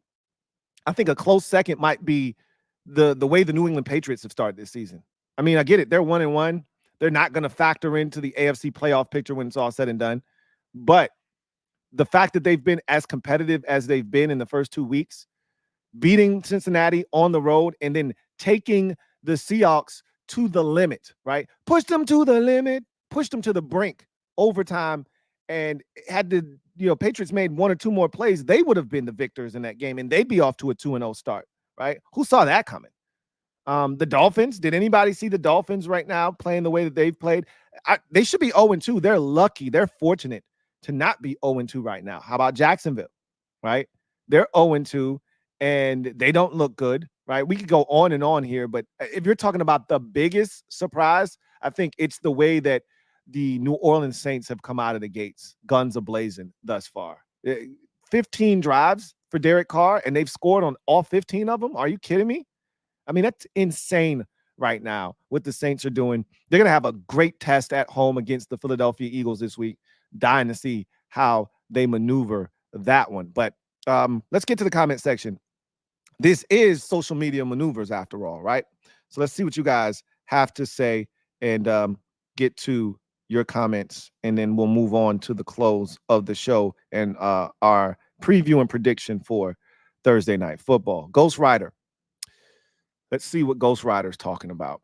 I think a close second might be the way the New England Patriots have started this season. I mean, I get it. They're 1-1, They're not going to factor into the AFC playoff picture when it's all said and done. But the fact that they've been as competitive as they've been in the first 2 weeks, beating Cincinnati on the road and then taking the Seahawks to the limit, right? Push them to the limit, push them to the brink, overtime, and had the Patriots made one or two more plays, they would have been the victors in that game, and they'd be off to a 2-0 start, right? Who saw that coming? The Dolphins, did anybody see the Dolphins right now playing the way that they've played? They should be 0-2. They're lucky. They're fortunate to not be 0-2 right now. How about Jacksonville, right? They're 0-2, and they don't look good, right? We could go on and on here, but if you're talking about the biggest surprise, I think it's the way that the New Orleans Saints have come out of the gates, guns a-blazing thus far. 15 drives for Derek Carr, and they've scored on all 15 of them? Are you kidding me? I mean, that's insane right now what the Saints are doing. They're going to have a great test at home against the Philadelphia Eagles this week. Dying to see how they maneuver that one. But let's get to the comment section. This is social media maneuvers after all, right? So let's see what you guys have to say and get to your comments, and then we'll move on to the close of the show and our preview and prediction for Thursday Night Football. Ghost Rider. Let's see what Ghost Rider's talking about.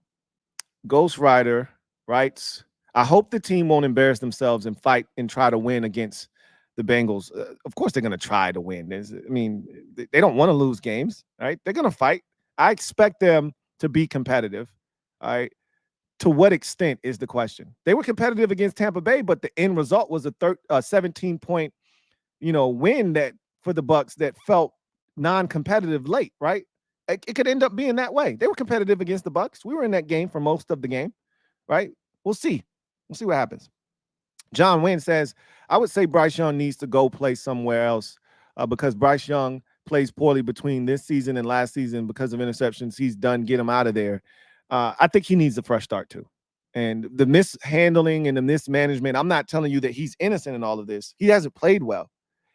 Ghost Rider writes, I hope the team won't embarrass themselves and fight and try to win against the Bengals. Of course, they're going to try to win. They don't want to lose games, right? They're going to fight. I expect them to be competitive, all right? To what extent is the question. They were competitive against Tampa Bay, but the end result was a 17-point, win that for the Bucs that felt non-competitive late, right? It could end up being that way. They were competitive against the Bucs. We were in that game for most of the game, right? We'll see. We'll see what happens. John Wynn says, I would say Bryce Young needs to go play somewhere else because Bryce Young plays poorly between this season and last season because of interceptions. He's done. Get him out of there. I think he needs a fresh start too. And the mishandling and the mismanagement, I'm not telling you that he's innocent in all of this. He hasn't played well.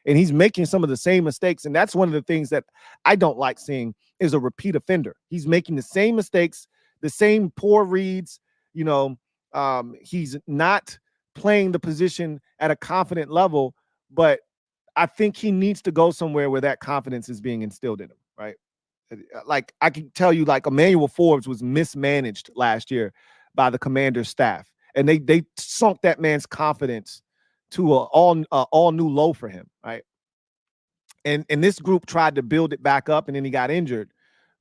And he's making some of the same mistakes. And that's one of the things that I don't like seeing is a repeat offender. He's making the same mistakes, the same poor reads. He's not playing the position at a confident level, but I think he needs to go somewhere where that confidence is being instilled in him, right? Like I can tell you, like Emmanuel Forbes was mismanaged last year by the Commander's staff, and they sunk that man's confidence to an all new low for him, right? And this group tried to build it back up, and then he got injured.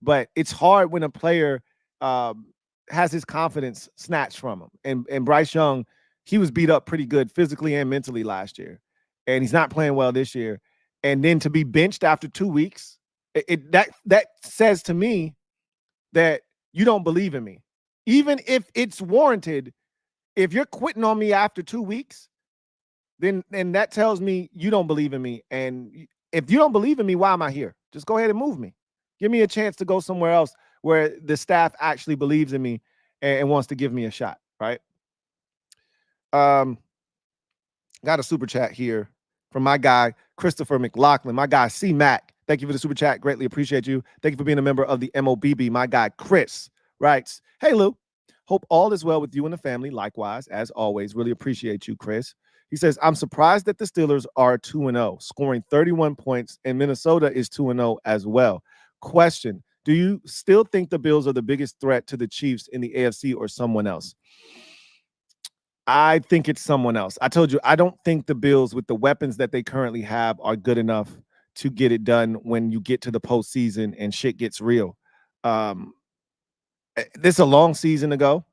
But it's hard when a player has his confidence snatched from him. And Bryce Young, he was beat up pretty good physically and mentally last year, and he's not playing well this year. And then to be benched after 2 weeks, that says to me that you don't believe in me, even if it's warranted. If you're quitting on me after 2 weeks, then that tells me you don't believe in me. And if you don't believe in me, why am I here? Just go ahead and move me. Give me a chance to go somewhere else where the staff actually believes in me and wants to give me a shot, right? Got a super chat here from my guy, Christopher McLaughlin, my guy, C-Mac. Thank you for the super chat. Greatly appreciate you. Thank you for being a member of the MOBB. My guy, Chris, writes, hey, Lou. Hope all is well with you and the family. Likewise, as always, really appreciate you, Chris. He says, I'm surprised that the Steelers are 2-0, scoring 31 points, and Minnesota is 2-0 as well. Question, do you still think the Bills are the biggest threat to the Chiefs in the AFC or someone else? I think it's someone else. I told you, I don't think the Bills, with the weapons that they currently have, are good enough to get it done when you get to the postseason and shit gets real. This is a long season ago.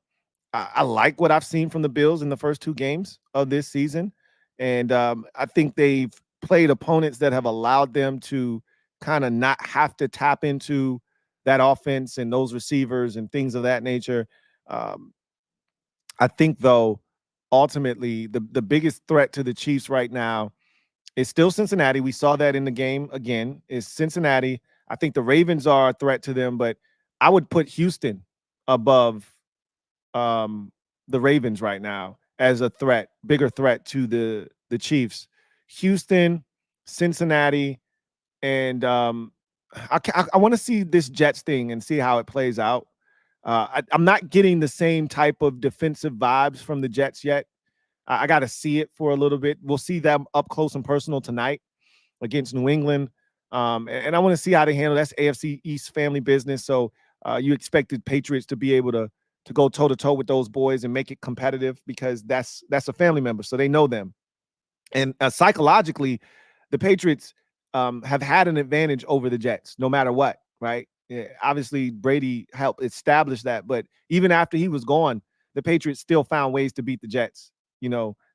I like what I've seen from the Bills in the first 2 games of this season. And I think they've played opponents that have allowed them to kind of not have to tap into that offense and those receivers and things of that nature. I think, though, ultimately, the biggest threat to the Chiefs right now is still Cincinnati. We saw that in the game again, is Cincinnati. I think the Ravens are a threat to them, but I would put Houston above the Ravens right now as a threat, bigger threat to the Chiefs. Houston, Cincinnati, and I want to see this Jets thing and see how it plays out. I'm not getting the same type of defensive vibes from the Jets yet. I got to see it for a little bit. We'll see them up close and personal tonight against New England. And I want to see how they handle that's AFC East family business. So you expected Patriots to be able to go toe to toe with those boys and make it competitive because that's a family member, so they know them. And psychologically, the Patriots have had an advantage over the Jets, no matter what, right? Yeah, obviously, Brady helped establish that, but even after he was gone, the Patriots still found ways to beat the Jets.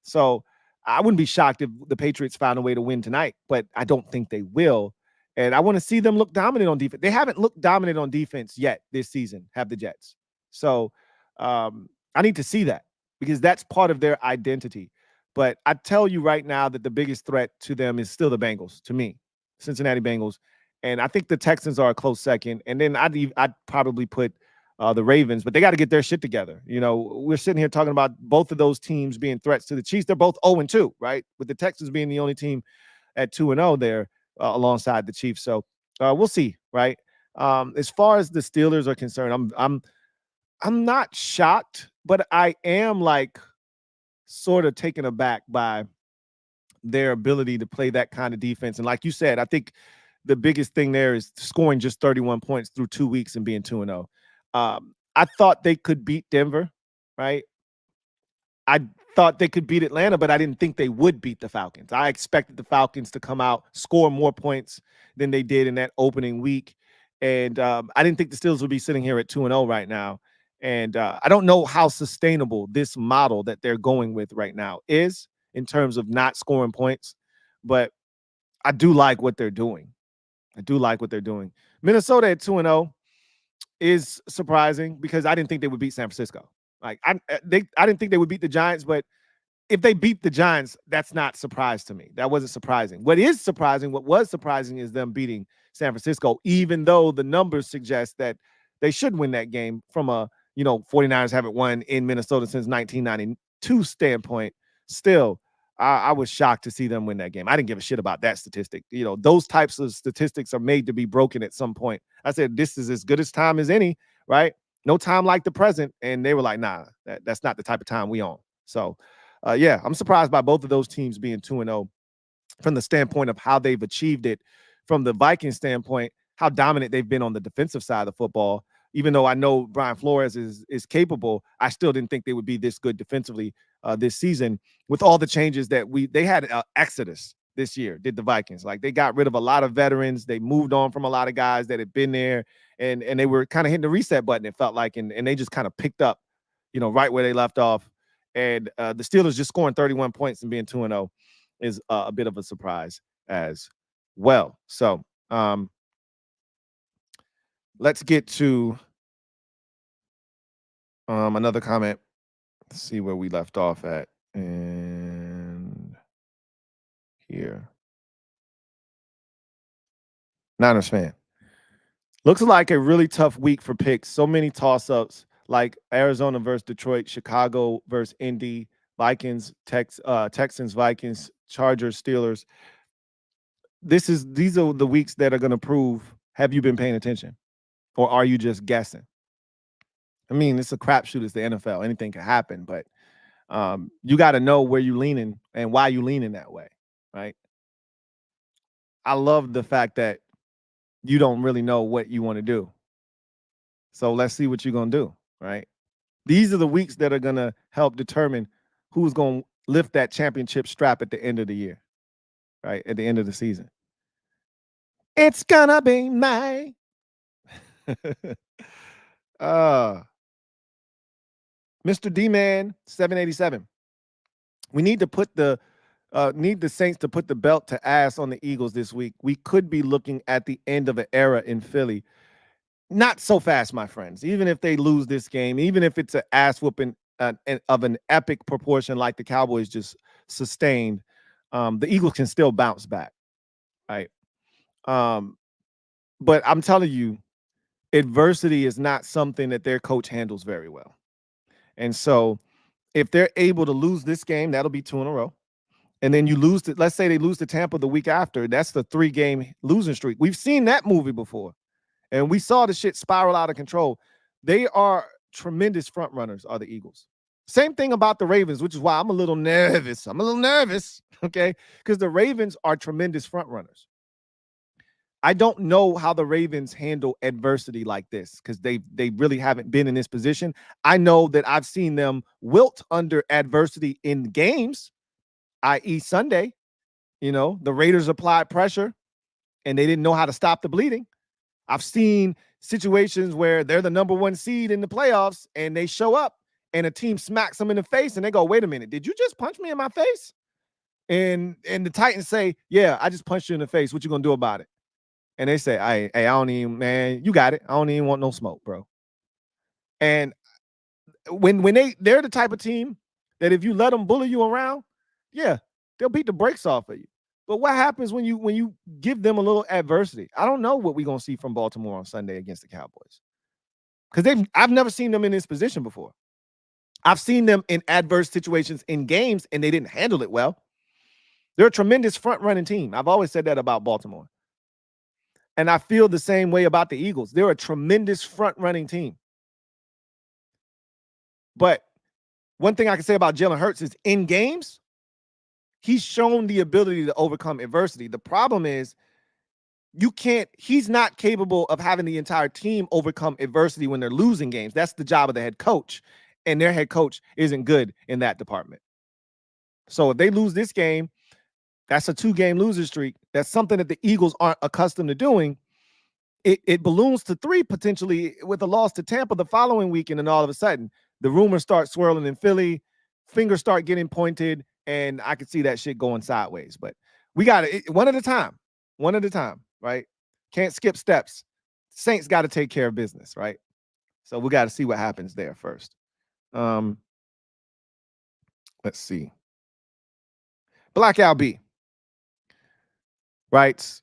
So I wouldn't be shocked if the Patriots found a way to win tonight, but I don't think they will. And I want to see them look dominant on defense. They haven't looked dominant on defense yet this season, have the Jets. So I need to see that because that's part of their identity. But I tell you right now that the biggest threat to them is still the Bengals, to me, Cincinnati Bengals. And I think the Texans are a close second. And then I'd probably put the Ravens, but they got to get their shit together. We're sitting here talking about both of those teams being threats to the Chiefs. They're both 0-2, right? With the Texans being the only team at 2-0 there alongside the Chiefs. So we'll see, right? As far as the Steelers are concerned, I'm not shocked, but I am like sort of taken aback by their ability to play that kind of defense. And like you said, I think the biggest thing there is scoring just 31 points through 2 weeks and being 2-0. I thought they could beat Denver, right? I thought they could beat Atlanta, but I didn't think they would beat the Falcons. I expected the Falcons to come out, score more points than they did in that opening week. And I didn't think the Steelers would be sitting here at 2-0 right now. And I don't know how sustainable this model that they're going with right now is in terms of not scoring points. But I do like what they're doing. Minnesota at 2-0 is surprising because I didn't think they would beat San Francisco. Like I didn't think they would beat the Giants, but if they beat the Giants, that's not surprise to me. That wasn't surprising. What was surprising is them beating San Francisco, even though the numbers suggest that they should win that game from a, 49ers haven't won in Minnesota since 1992 standpoint. Still, I was shocked to see them win that game. I didn't give a shit about that statistic. Those types of statistics are made to be broken at some point. I said, this is as good as time as any, right? No time like the present. And they were like, nah, that's not the type of time we on. So, yeah, I'm surprised by both of those teams being 2-0 from the standpoint of how they've achieved it. From the Vikings standpoint, how dominant they've been on the defensive side of the football. Even though I know Brian Flores is capable, I still didn't think they would be this good defensively this season with all the changes that they had exodus this year, did the Vikings. Like they got rid of a lot of veterans. They moved on from a lot of guys that had been there and they were kind of hitting the reset button, it felt like, and they just kind of picked up, right where they left off. And the Steelers just scoring 31 points and being 2-0 is a bit of a surprise as well. So let's get to another comment. Let's see where we left off at. And here. Niners fan. Looks like a really tough week for picks. So many toss-ups like Arizona versus Detroit, Chicago versus Indy, Vikings, Texans, Vikings, Chargers, Steelers. These are the weeks that are going to prove, have you been paying attention? Or are you just guessing? I mean, it's a crapshoot. It's the NFL. Anything can happen, but you got to know where you're leaning and why you're leaning that way, right? I love the fact that you don't really know what you want to do. So let's see what you're going to do, right? These are the weeks that are going to help determine who's going to lift that championship strap at the end of the year, right? At the end of the season. It's going to be May. Mr. D-Man 787. We need the Saints to put the belt to ass on the Eagles this week. We could be looking at the end of an era in Philly. Not so fast, my friends. Even if they lose this game, even if it's an ass whooping of an epic proportion like the Cowboys just sustained, the Eagles can still bounce back, right? But I'm telling you, adversity is not something that their coach handles very well. And so if they're able to lose this game, that'll be 2 in a row. And then you lose to, let's say they lose to Tampa the week after, that's the 3-game losing streak. We've seen that movie before. And we saw the shit spiral out of control. They are tremendous front runners, are the Eagles. Same thing about the Ravens, which is why I'm a little nervous. Okay? Because the Ravens are tremendous front runners. I don't know how the Ravens handle adversity like this because they really haven't been in this position. I know that I've seen them wilt under adversity in games, i.e. Sunday. You know, the Raiders applied pressure and they didn't know how to stop the bleeding. I've seen situations where they're the number 1 seed in the playoffs and they show up and a team smacks them in the face and they go, wait a minute, did you just punch me in my face? And the Titans say, yeah, I just punched you in the face. What you gonna do about it? And they say, hey, I don't even, man, you got it. I don't even want no smoke, bro. And when they're the type of team that if you let them bully you around, yeah, they'll beat the brakes off of you. But what happens when you give them a little adversity? I don't know what we're gonna see from Baltimore on Sunday against the Cowboys. Because I've never seen them in this position before. I've seen them in adverse situations in games, and they didn't handle it well. They're a tremendous front-running team. I've always said that about Baltimore. And I feel the same way about the Eagles. They're a tremendous front-running team. But one thing I can say about Jalen Hurts is in games, he's shown the ability to overcome adversity. The problem is he's not capable of having the entire team overcome adversity when they're losing games. That's the job of the head coach. And their head coach isn't good in that department. So if they lose this game, that's a 2-game loser streak. That's something that the Eagles aren't accustomed to doing. It balloons to 3 potentially with a loss to Tampa the following week, and then all of a sudden the rumors start swirling in Philly, fingers start getting pointed, and I could see that shit going sideways. But we got it one at a time, right? Can't skip steps. Saints got to take care of business, right? So we got to see what happens there first. Let's see. Blackout B writes,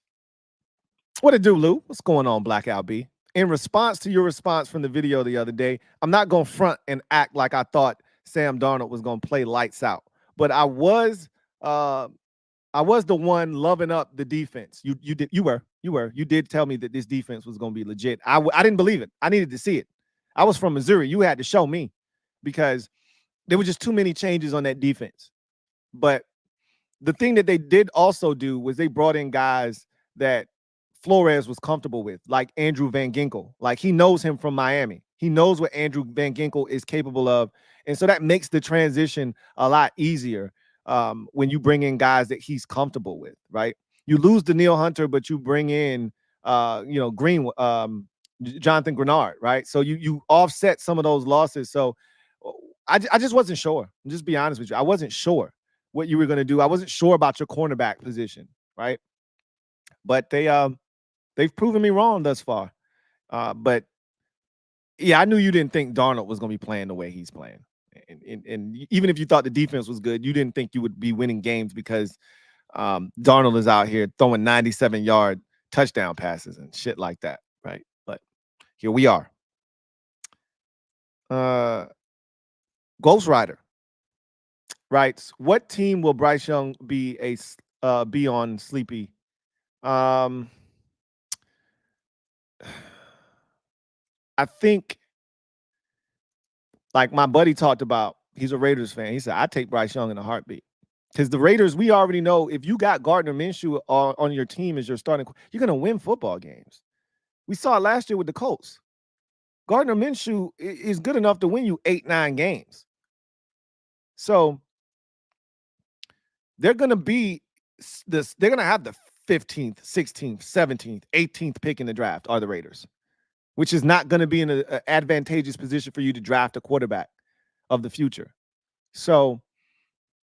what it do, Lou? What's going on, Blackout B? In response to your response from the video the other day, I'm not going to front and act like I thought Sam Darnold was going to play lights out, but I was the one loving up the defense. You did tell me that this defense was going to be legit. I didn't believe it. I needed to see it. I was from Missouri. You had to show me because there were just too many changes on that defense. But the thing that they did also do was they brought in guys that Flores was comfortable with, like Andrew Van Ginkel. Like, he knows him from Miami. He knows what Andrew Van Ginkel is capable of. And so that makes the transition a lot easier when you bring in guys that he's comfortable with, right? You lose Danielle Hunter, but you bring in, Jonathan Grenard, right? So you offset some of those losses. So I just wasn't sure. Just be honest with you. I wasn't sure what you were going to do. I wasn't sure about your cornerback position, right? But they've proven me wrong thus far. But yeah, I knew you didn't think Darnold was going to be playing the way he's playing. And even if you thought the defense was good, you didn't think you would be winning games because Darnold is out here throwing 97-yard touchdown passes and shit like that, right? But here we are. Ghost Rider writes, what team will Bryce Young be on Sleepy? I think, like my buddy talked about, he's a Raiders fan. He said, I take Bryce Young in a heartbeat. Because the Raiders, we already know if you got Gardner Minshew on your team as your starting, you're going to win football games. We saw it last year with the Colts. Gardner Minshew is good enough to win you 8-9 games. So they're going to be this. They're going to have the 15th, 16th, 17th, 18th pick in the draft are the Raiders, which is not going to be in an advantageous position for you to draft a quarterback of the future. So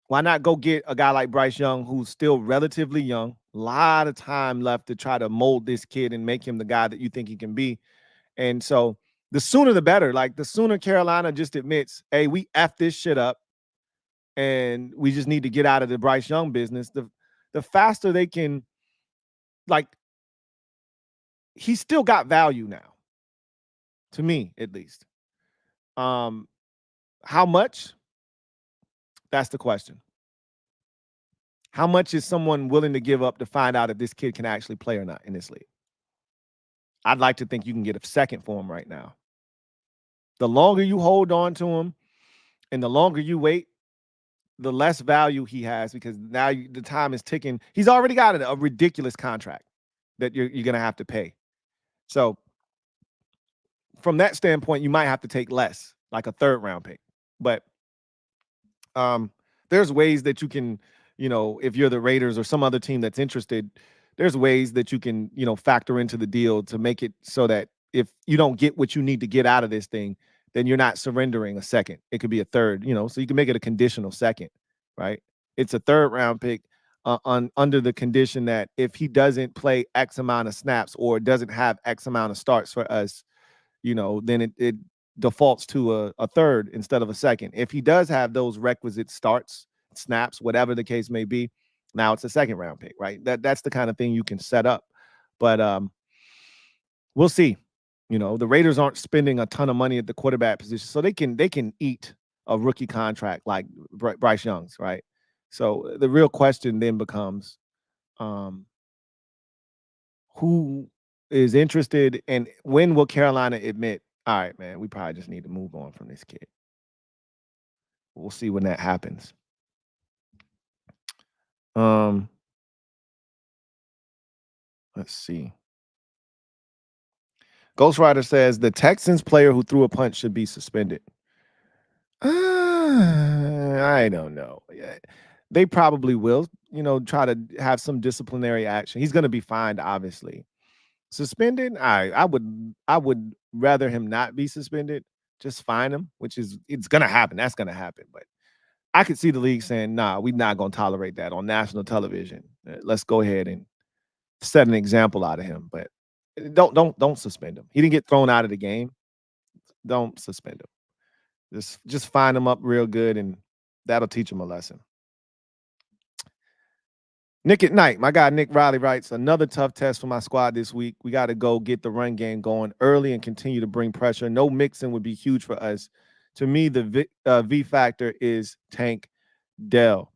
why not go get a guy like Bryce Young, who's still relatively young, a lot of time left to try to mold this kid and make him the guy that you think he can be. And so the sooner the better. Like, the sooner Carolina just admits, hey, we F this shit up and we just need to get out of the Bryce Young business, the faster they can, like, he's still got value now, to me at least. How much? That's the question. How much is someone willing to give up to find out if this kid can actually play or not in this league? I'd like to think you can get a second for him right now. The longer you hold on to him and the longer you wait, the less value he has because now the time is ticking. He's already got a ridiculous contract that you're going to have to pay. So from that standpoint, you might have to take less, like a third round pick. But there's ways that you can, if you're the Raiders or some other team that's interested, there's ways that you can, factor into the deal to make it so that if you don't get what you need to get out of this thing, then you're not surrendering a second. It could be a third, so you can make it a conditional second, right? It's a third round pick under the condition that if he doesn't play X amount of snaps or doesn't have X amount of starts for us, then it defaults to a third instead of a second. If he does have those requisite starts, snaps, whatever the case may be, now it's a second round pick, right? That's the kind of thing you can set up. But we'll see. The Raiders aren't spending a ton of money at the quarterback position, so they can eat a rookie contract like Bryce Young's, right? So the real question then becomes, who is interested, and when will Carolina admit, all right, man, we probably just need to move on from this kid? We'll see when that happens. Let's see. Ghost Rider says the Texans player who threw a punch should be suspended. I don't know. They probably will, try to have some disciplinary action. He's going to be fined, obviously. Suspended, I would rather him not be suspended. Just fine him, it's going to happen. That's going to happen. But I could see the league saying, nah, we're not going to tolerate that on national television. Let's go ahead and set an example out of him. But don't suspend him. He didn't get thrown out of the game. Don't suspend him. Just fine him up real good, and that'll teach him a lesson. Nick at Night, my guy Nick Riley writes, another tough test for my squad this week. We got to go get the run game going early and continue to bring pressure. No mixing would be huge for us. To me, the V factor is Tank Dell.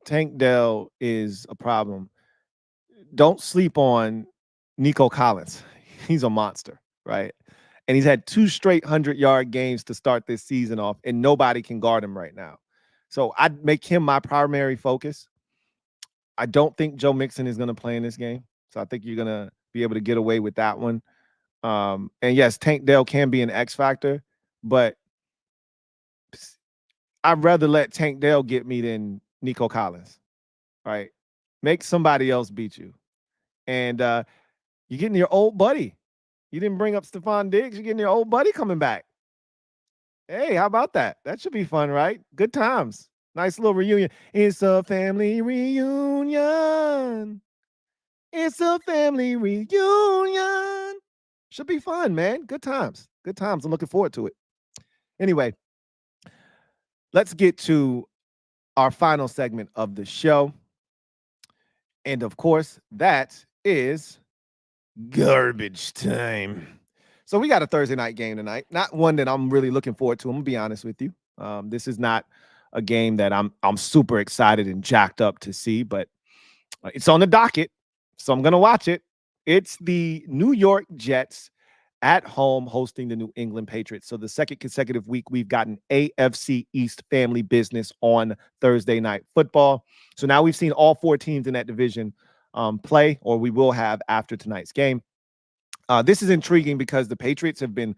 Tank Dell is a problem. Don't sleep on Nico Collins. He's a monster, right? And he's had 2 straight 100-yard games to start this season off, and nobody can guard him right now. So I'd make him my primary focus. I don't think Joe Mixon is going to play in this game. So I think you're going to be able to get away with that one. And yes, Tank Dell can be an X factor, but I'd rather let Tank Dell get me than Nico Collins, right? Make somebody else beat you. And you're getting your old buddy. You didn't bring up Stephon Diggs. You're getting your old buddy coming back. Hey, how about that? That should be fun, right? Good times. Nice little reunion. It's a family reunion. It's a family reunion. Should be fun, man. Good times. Good times. I'm looking forward to it. Anyway, let's get to our final segment of the show. And of course, that is garbage time. So we got a Thursday night game tonight. Not one that I'm really looking forward to. I'm gonna be honest with you. This is not a game that I'm super excited and jacked up to see, but it's on the docket, so I'm gonna watch it. It's the New York Jets at home hosting the New England Patriots. So the second consecutive week we've gotten AFC East family business on Thursday night football. So now we've seen all 4 teams in that division play, or we will have after tonight's game. This is intriguing because the Patriots have been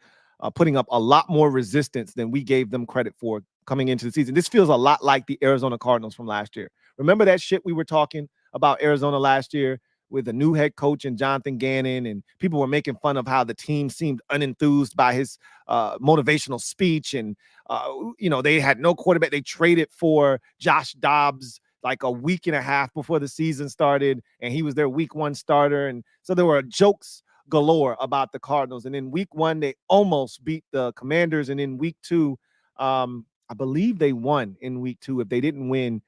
putting up a lot more resistance than we gave them credit for coming into the season. This feels a lot like the Arizona Cardinals from last year. Remember that shit we were talking about Arizona last year with a new head coach and Jonathan Gannon, and people were making fun of how the team seemed unenthused by his motivational speech, and they had no quarterback. They traded for Josh Dobbs like a week and a half before the season started, and he was their week 1 starter, and so there were jokes galore about the Cardinals. And in week 1, they almost beat the Commanders. And in week 2, I believe they won in week 2. If they didn't win,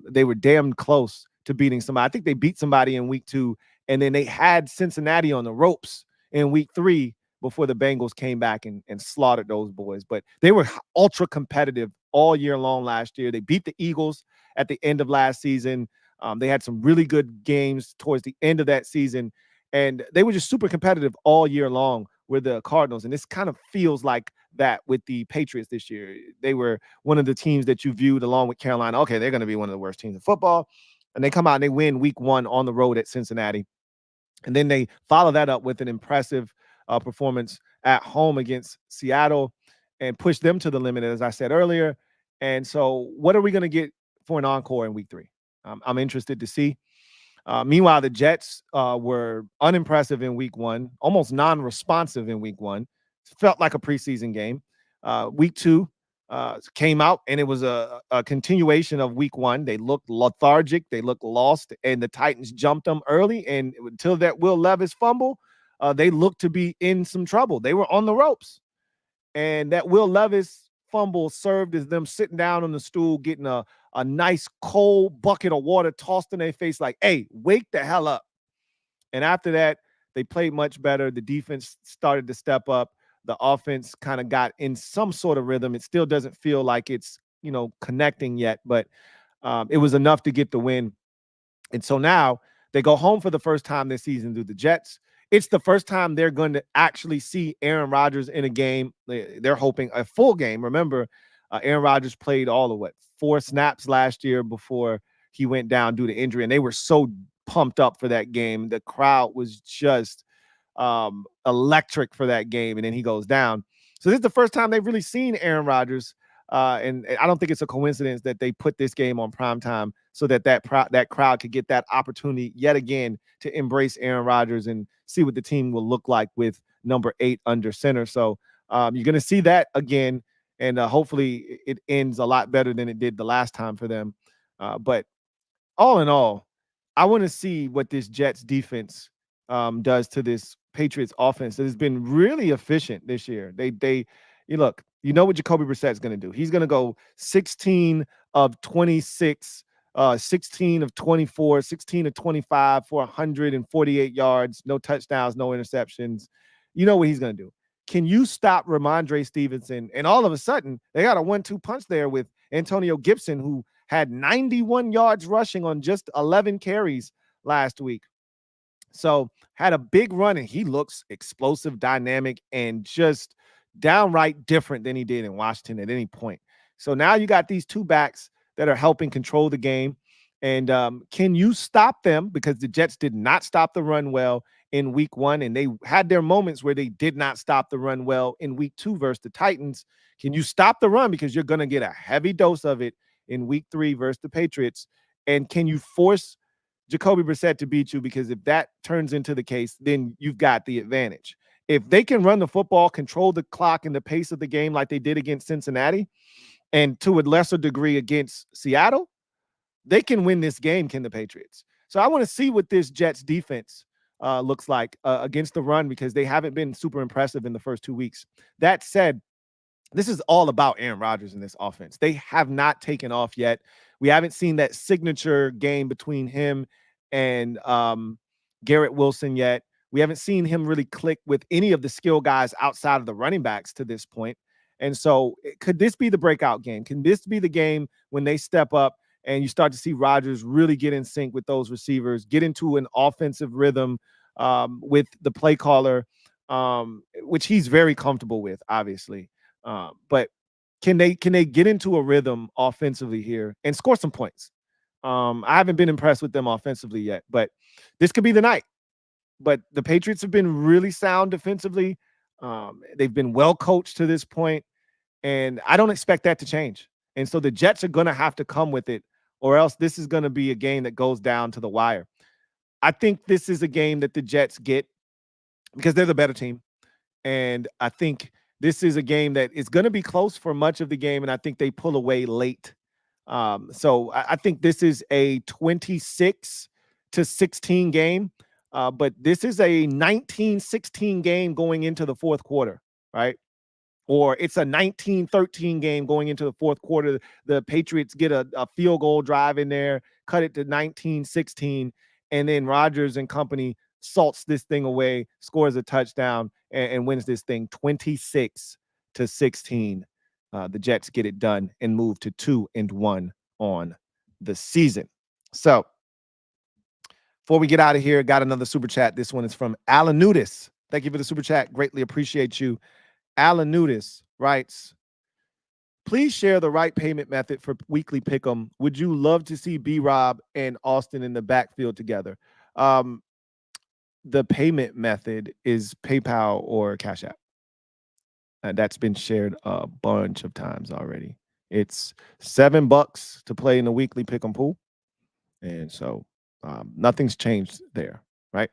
they were damn close to beating somebody. I think they beat somebody in week 2. And then they had Cincinnati on the ropes in week 3 before the Bengals came back and slaughtered those boys. But they were ultra competitive all year long last year. They beat the Eagles at the end of last season. They had some really good games towards the end of that season. And they were just super competitive all year long were the Cardinals. And this kind of feels like that with the Patriots this year. They were one of the teams that you viewed along with Carolina. Okay, they're going to be one of the worst teams in football. And they come out and they win week 1 on the road at Cincinnati. And then they follow that up with an impressive performance at home against Seattle and push them to the limit, as I said earlier. And so what are we going to get for an encore in week 3? I'm interested to see. Meanwhile, the Jets were unimpressive in week 1, almost non-responsive in week 1. Felt like a preseason game. Week 2 came out, and it was a continuation of week 1. They looked lethargic. They looked lost, and the Titans jumped them early. And until that Will Levis fumble, they looked to be in some trouble. They were on the ropes. And that Will Levis fumble served as them sitting down on the stool, getting a nice cold bucket of water tossed in their face like, hey, wake the hell up. And after that, they played much better. The defense started to step up. The offense kind of got in some sort of rhythm. It still doesn't feel like it's, connecting yet, but it was enough to get the win. And so now they go home for the first time this season to the Jets. It's the first time they're going to actually see Aaron Rodgers in a game. They're hoping a full game. Remember, Aaron Rodgers played all of 4 snaps last year before he went down due to injury, and they were so pumped up for that game. The crowd was just electric for that game, and then he goes down. So this is the first time they've really seen Aaron Rodgers, and I don't think it's a coincidence that they put this game on primetime so that crowd could get that opportunity yet again to embrace Aaron Rodgers and see what the team will look like with number 8 under center. So you're going to see that again, and hopefully it ends a lot better than it did the last time for them. But all in all, I want to see what this Jets defense does to this Patriots offense that has been really efficient this year. Look, what Jacoby Brissett is going to do. He's going to go 16 of 26, 16 of 24, 16 of 25 for 148 yards, no touchdowns, no interceptions. You know what he's going to do. Can you stop Ramondre Stevenson? And all of a sudden, they got a 1-2 punch there with Antonio Gibson, who had 91 yards rushing on just 11 carries last week. So had a big run, and he looks explosive, dynamic, and just downright different than he did in Washington at any point. So now you got these 2 backs that are helping control the game. And can you stop them? Because the Jets did not stop the run well in week 1, and they had their moments where they did not stop the run well in week 2 versus the Titans. Can you stop the run? Because you're going to get a heavy dose of it in week 3 versus the Patriots. And can you force Jacoby Brissett to beat you? Because if that turns into the case, then you've got the advantage. If they can run the football, control the clock and the pace of the game like they did against Cincinnati, and to a lesser degree against Seattle, they can win this game, can the Patriots? So I want to see what this Jets defense looks like against the run, because they haven't been super impressive in the first 2 weeks. That said, this is all about Aaron Rodgers in this offense. They have not taken off yet. We haven't seen that signature game between him and Garrett Wilson yet. We haven't seen him really click with any of the skill guys outside of the running backs to this point. And so could this be the breakout game? Can this be the game when they step up and you start to see Rodgers really get in sync with those receivers, get into an offensive rhythm with the play caller, which he's very comfortable with, obviously. But can they get into a rhythm offensively here and score some points? I haven't been impressed with them offensively yet, but this could be the night. But the Patriots have been really sound defensively. They've been well coached to this point, and I don't expect that to change. And so the Jets are going to have to come with it, or else this is going to be a game that goes down to the wire. I think this is a game that the Jets get because they're the better team. And I think this is a game that is going to be close for much of the game, and I think they pull away late. So I think this is a 26-16 game, but this is a 19-16 game going into the fourth quarter, right? Or it's a 19-13 game going into the fourth quarter. The Patriots get a field goal drive in there, cut it to 19-16, and then Rodgers and company salts this thing away, scores a touchdown, and wins this thing 26-16. The Jets get it done and move to 2-1 on the season. So before we get out of here, got another super chat. This one is from Alan Nudis. Thank you for the super chat. Greatly appreciate you. Alan Nudis writes, please share the right payment method for weekly pick'em. Would you love to see B-Rob and Austin in the backfield together? The payment method is PayPal or Cash App. That's been shared a bunch of times already. It's $7 to play in the weekly pick'em pool. And so nothing's changed there, right?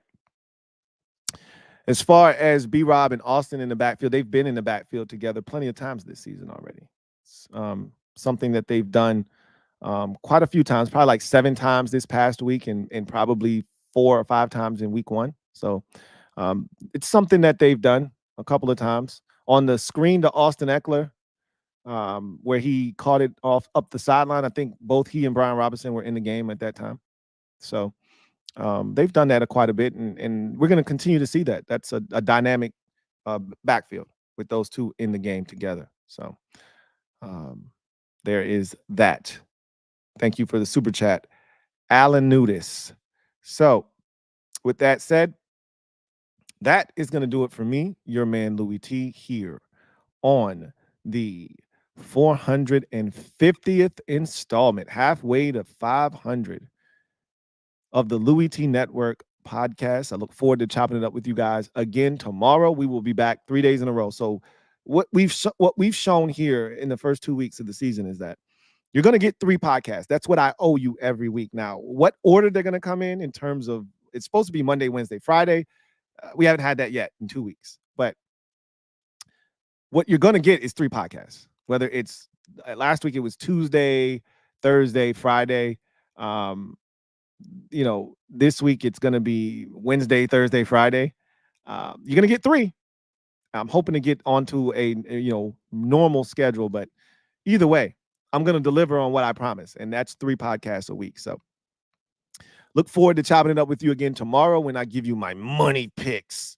As far as B-Rob and Austin in the backfield, they've been in the backfield together plenty of times this season already. It's something that they've done quite a few times, probably like 7 times this past week and probably 4 or 5 times in week 1. So it's something that they've done a couple of times. On the screen to Austin Eckler, where he caught it off up the sideline, I think both he and Brian Robinson were in the game at that time. So they've done that quite a bit, and we're going to continue to see that. That's a dynamic backfield with those two in the game together. So there is that. Thank you for the super chat, Alan Nudis. So with that said, that is going to do it for me, your man Louie T, here on the 450th installment, halfway to 500 of the Louie T Network podcast. I look forward to chopping it up with you guys again tomorrow. We will be back 3 days in a row. So what we've shown here in the first 2 weeks of the season is that you're going to get 3 podcasts. That's what I owe you every week. Now, what order they're going to come in terms of, it's supposed to be Monday, Wednesday, Friday. We haven't had that yet in 2 weeks. But what you're going to get is 3 podcasts, whether it's last week it was Tuesday, Thursday, Friday. This week it's going to be Wednesday, Thursday, Friday. You're going to get 3. I'm hoping to get onto a normal schedule, but either way, I'm going to deliver on what I promise, and that's 3 podcasts a week. So look forward to chopping it up with you again tomorrow when I give you my money picks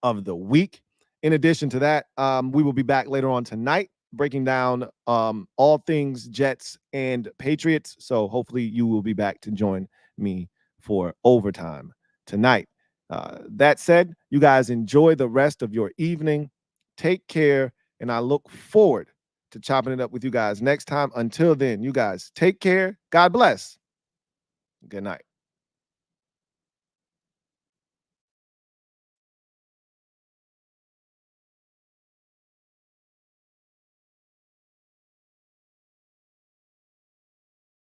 of the week. In addition to that, we will be back later on tonight breaking down all things Jets and Patriots. So hopefully you will be back to join me for overtime tonight. That said, you guys enjoy the rest of your evening. Take care, and I look forward to chopping it up with you guys next time. Until then, you guys take care. God bless. Good night.